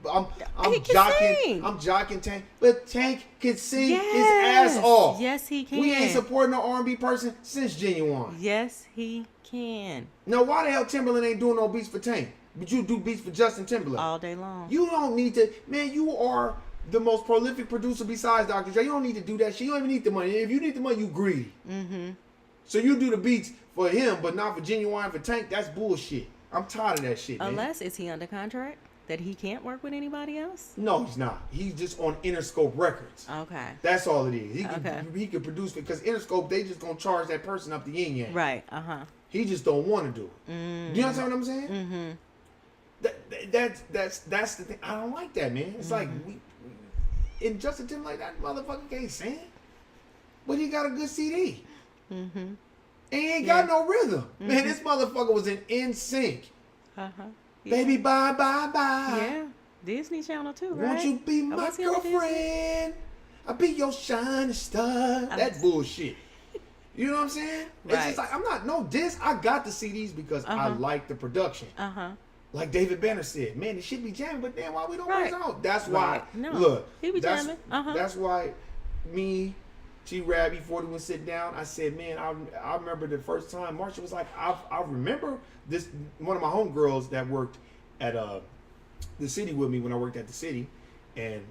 jocking. Sing. I'm jocking Tank, but Tank can sing his ass off. Yes, he can. We ain't supporting no R&B person since Genuine. Yes, he can. Now, why the hell Timberland ain't doing no beats for Tank? But you do beats for Justin Timberlake. All day long. You don't need to. Man, you are the most prolific producer besides Dr. Dre. You don't need to do that shit. You don't even need the money. If you need the money, you greedy. So you do the beats for him, but not for Genuine, for Tank. That's bullshit. I'm tired of that shit, man. Unless, is he under contract that he can't work with anybody else? No, he's not. He's just on Interscope Records. Okay. That's all it is. He can produce, because Interscope, they just gonna charge that person up the yin yang. Right. He just don't want to do it. Do you understand what I'm saying? That's the thing. I don't like that, man. It's like in Justin Timberlake, that motherfucker can't sing, but he got a good CD. And he ain't got no rhythm. Man, this motherfucker was in sync. Baby, bye, bye, bye. Yeah. Disney Channel too, right? Won't you be my girlfriend? I'll be your shining star. That bullshit. You know what I'm saying? It's just like, I'm not no diss. I got the CDs because I like the production. Like David Banner said, man, it should be jamming, but damn, why we don't bring it out? That's why. No, look, he be jamming. That's why me, T-Rab, before we went sit down, I said, man, I remember the first time Marsha was like, I remember this, one of my homegirls that worked at the city with me when I worked at the city, and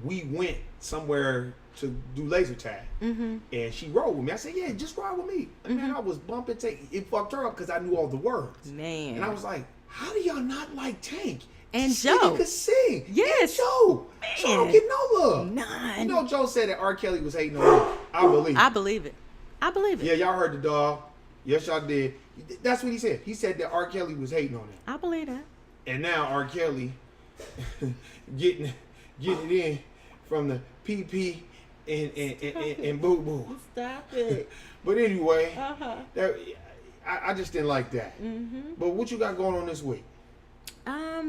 we went somewhere to do laser tag, and she rode with me. I said, yeah, just ride with me. Man, I was bumping Tank. It fucked her up because I knew all the words. Man. And I was like, how do y'all not like Tank? And this Joe could sing. Yes. And Joe. Man. Joe don't get no love. None. You know, Joe said that R. Kelly was hating on him. I believe it. I believe it. I believe it. Yeah, y'all heard the dog. Yes, y'all did. That's what he said. He said that R. Kelly was hating on him. I believe that. And now R. Kelly getting it in from the PP and Boo Boo. Stop it. But anyway, I just didn't like that. But what you got going on this week?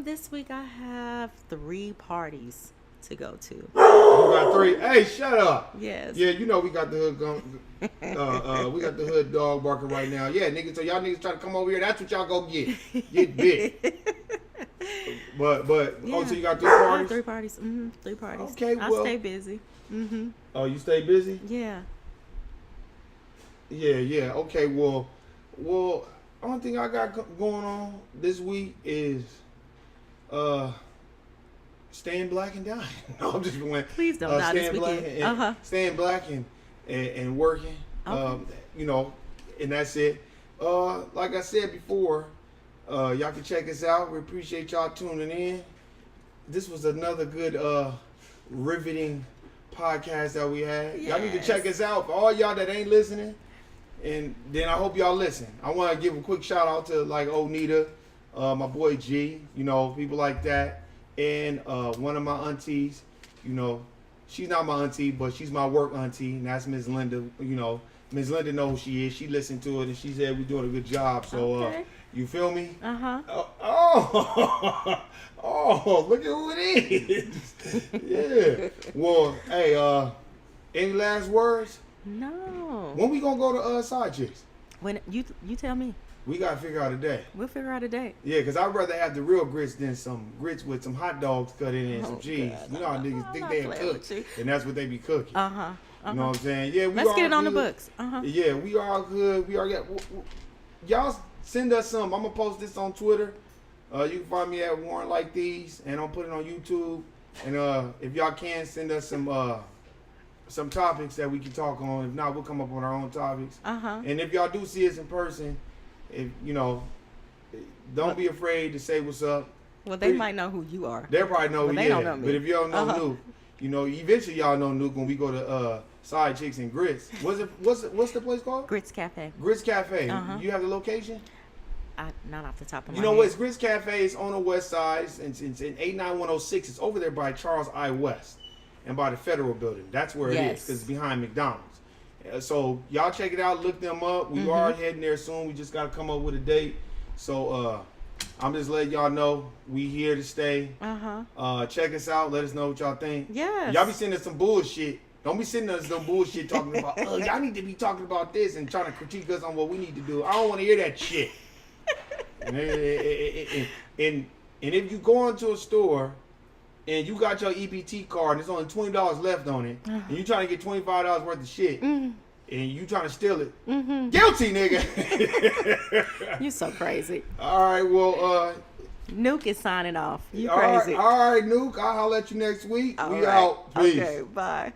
This week I have 3 parties to go to. You got 3. Hey, shut up. Yes. Yeah, you know we got the hood we got the hood dog barking right now. Yeah, niggas. So y'all niggas try to come over here. That's what y'all go get. Get big. But yeah. Oh, so you got 3 parties? 3 parties. 3 parties. Okay, well. I stay busy. Oh, you stay busy? Yeah. Yeah. Okay, well, only thing I got going on this week is staying black and dying. No, I'm just going. Please don't die this weekend. Staying black and working. Okay. You know, and that's it. Like I said before, y'all can check us out. We appreciate y'all tuning in. This was another good riveting podcast that we had. Y'all need to check us out. For all y'all that ain't listening, and then I hope y'all listen. I want to give a quick shout out to like Onita, my boy G, you know, people like that, and one of my aunties, you know, she's not my auntie, but she's my work auntie, and that's Miss Linda. You know, Miss Linda knows who she is. She listened to it, and she said we're doing a good job. So you feel me? Oh, look at who it is. Yeah. Well, hey, any last words? No. When we gonna go to Side Chicks? When you tell me. We gotta figure out a day. We'll figure out a day. Yeah, because I'd rather have the real grits than some grits with some hot dogs cut in and some cheese. God. You know how niggas think they cook, and that's what they be cooking. You know what I'm saying? Yeah, Let's get it on the books. Yeah, we are good. We are good. Y'all send us some. I'm gonna post this on Twitter. You can find me at Warren Like These, and I'll put it on YouTube. And if y'all can, send us some topics that we can talk on. If not, we'll come up with our own topics. And if y'all do see us in person, if you know, don't be afraid to say what's up. Well, they might know who you are. They probably know who they you don't know me. But if you don't know who, You know, eventually y'all know Nuke when we go to Side Chicks and Grits. What's the place called? Grits Cafe. Grits Cafe. Uh-huh. You have the location? Not off the top of my You know head. what? It's Grits Cafe. It's on the west side. It's in 89106. It's over there by Charles I. West and by the Federal Building. That's where it is Yes. because it's behind McDonald's. So y'all check it out. Look them up. We are heading there soon. We just got to come up with a date. So I'm just letting y'all know we here to stay. Check us out. Let us know what y'all think. Yes. Y'all be sending us some bullshit. Don't be sending us some bullshit talking about, y'all need to be talking about this and trying to critique us on what we need to do. I don't want to hear that shit. And if you go into a store and you got your EBT card and there's only $20 left on it, and you trying to get $25 worth of shit, and you trying to steal it, guilty, nigga. You so crazy. All right, well, Nuke is signing off. You all right, crazy. all right, Nuke. I'll holler at you next week. All We right. out. Peace. Okay, bye.